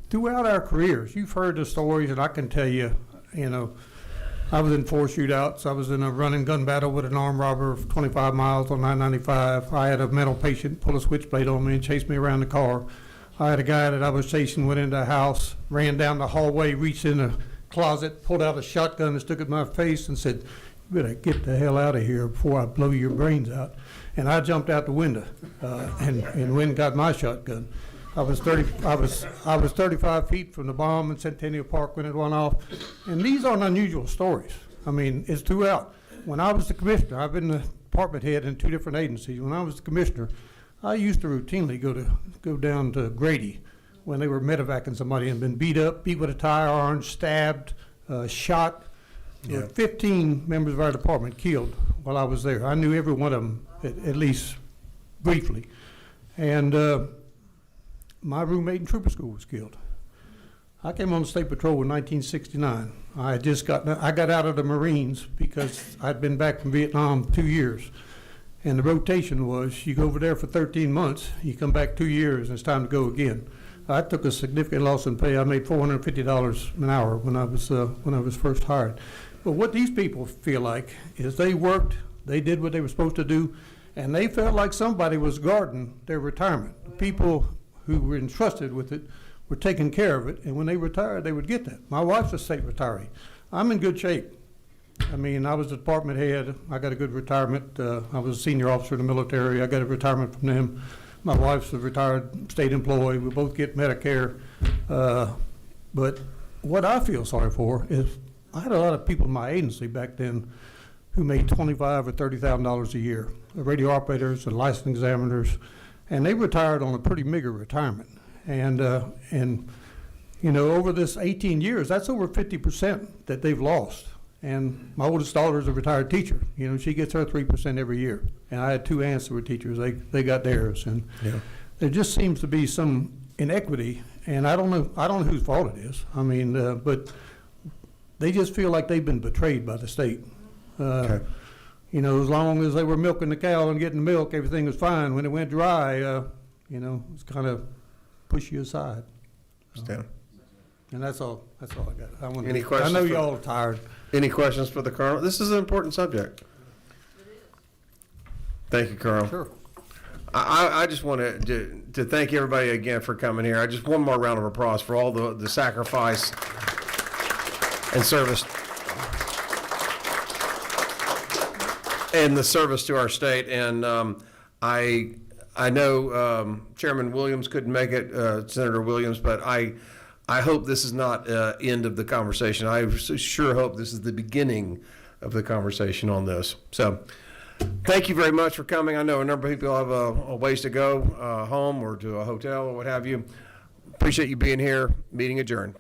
throughout our careers, you've heard the stories, and I can tell you, you know, I was in 4 shootouts. I was in a run and gun battle with an armed robber of 25 miles on 995. I had a mental patient pull a switchblade on me and chase me around the car. I had a guy that I was chasing, went into a house, ran down the hallway, reached in a closet, pulled out a shotgun and stuck it in my face and said, "You better get the hell out of here before I blow your brains out." And I jumped out the window and went and got my shotgun. I was 35 feet from the bomb in Centennial Park when it went off. And these aren't unusual stories. I mean, it's throughout. When I was the commissioner, I've been the department head in 2 different agencies. When I was the commissioner, I used to routinely go down to Grady when they were medevacing somebody and been beat up, beat with a tire iron, stabbed, shot. Yeah. 15 members of our department killed while I was there. I knew every one of them, at least briefly. And my roommate in trooper school was killed. I came on the state patrol in 1969. I got out of the Marines because I'd been back from Vietnam 2 years. And the rotation was, you go over there for 13 months, you come back 2 years, and it's time to go again. I took a significant loss in pay. I made $450 an hour when I was first hired. But what these people feel like is they worked, they did what they were supposed to do, and they felt like somebody was guarding their retirement. The people who were entrusted with it were taking care of it, and when they retired, they would get that. My wife's a state retiree. I'm in good shape. I mean, I was the department head. I got a good retirement. I was a senior officer in the military. I got a retirement from them. My wife's a retired state employee. We both get Medicare. But what I feel sorry for is I had a lot of people in my agency back then who made $25,000 or $30,000 a year, radio operators and license examiners, and they retired on a pretty meager retirement. And you know, over this 18 years, that's over 50% that they've lost. And my oldest daughter is a retired teacher. You know, she gets her 3% every year. And I had 2 aunts that were teachers. They got theirs. And there just seems to be some inequity. And I don't know whose fault it is. I mean, but they just feel like they've been betrayed by the state. Okay. You know, as long as they were milking the cow and getting the milk, everything was fine. When it went dry, you know, it's kind of push you aside. And that's all I got. Any questions? I know y'all are tired. Any questions for the Colonel? This is an important subject. Thank you, Colonel. Sure. I just want to thank everybody again for coming here. I just one more round of applause for all the sacrifice and service to our state. And I know Chairman Williams couldn't make it, Senator Williams, but I hope this is not end of the conversation. I sure hope this is the beginning of the conversation on this. So thank you very much for coming. I know a number of people have a ways to go home or to a hotel or what have you. Appreciate you being here. Meeting adjourned.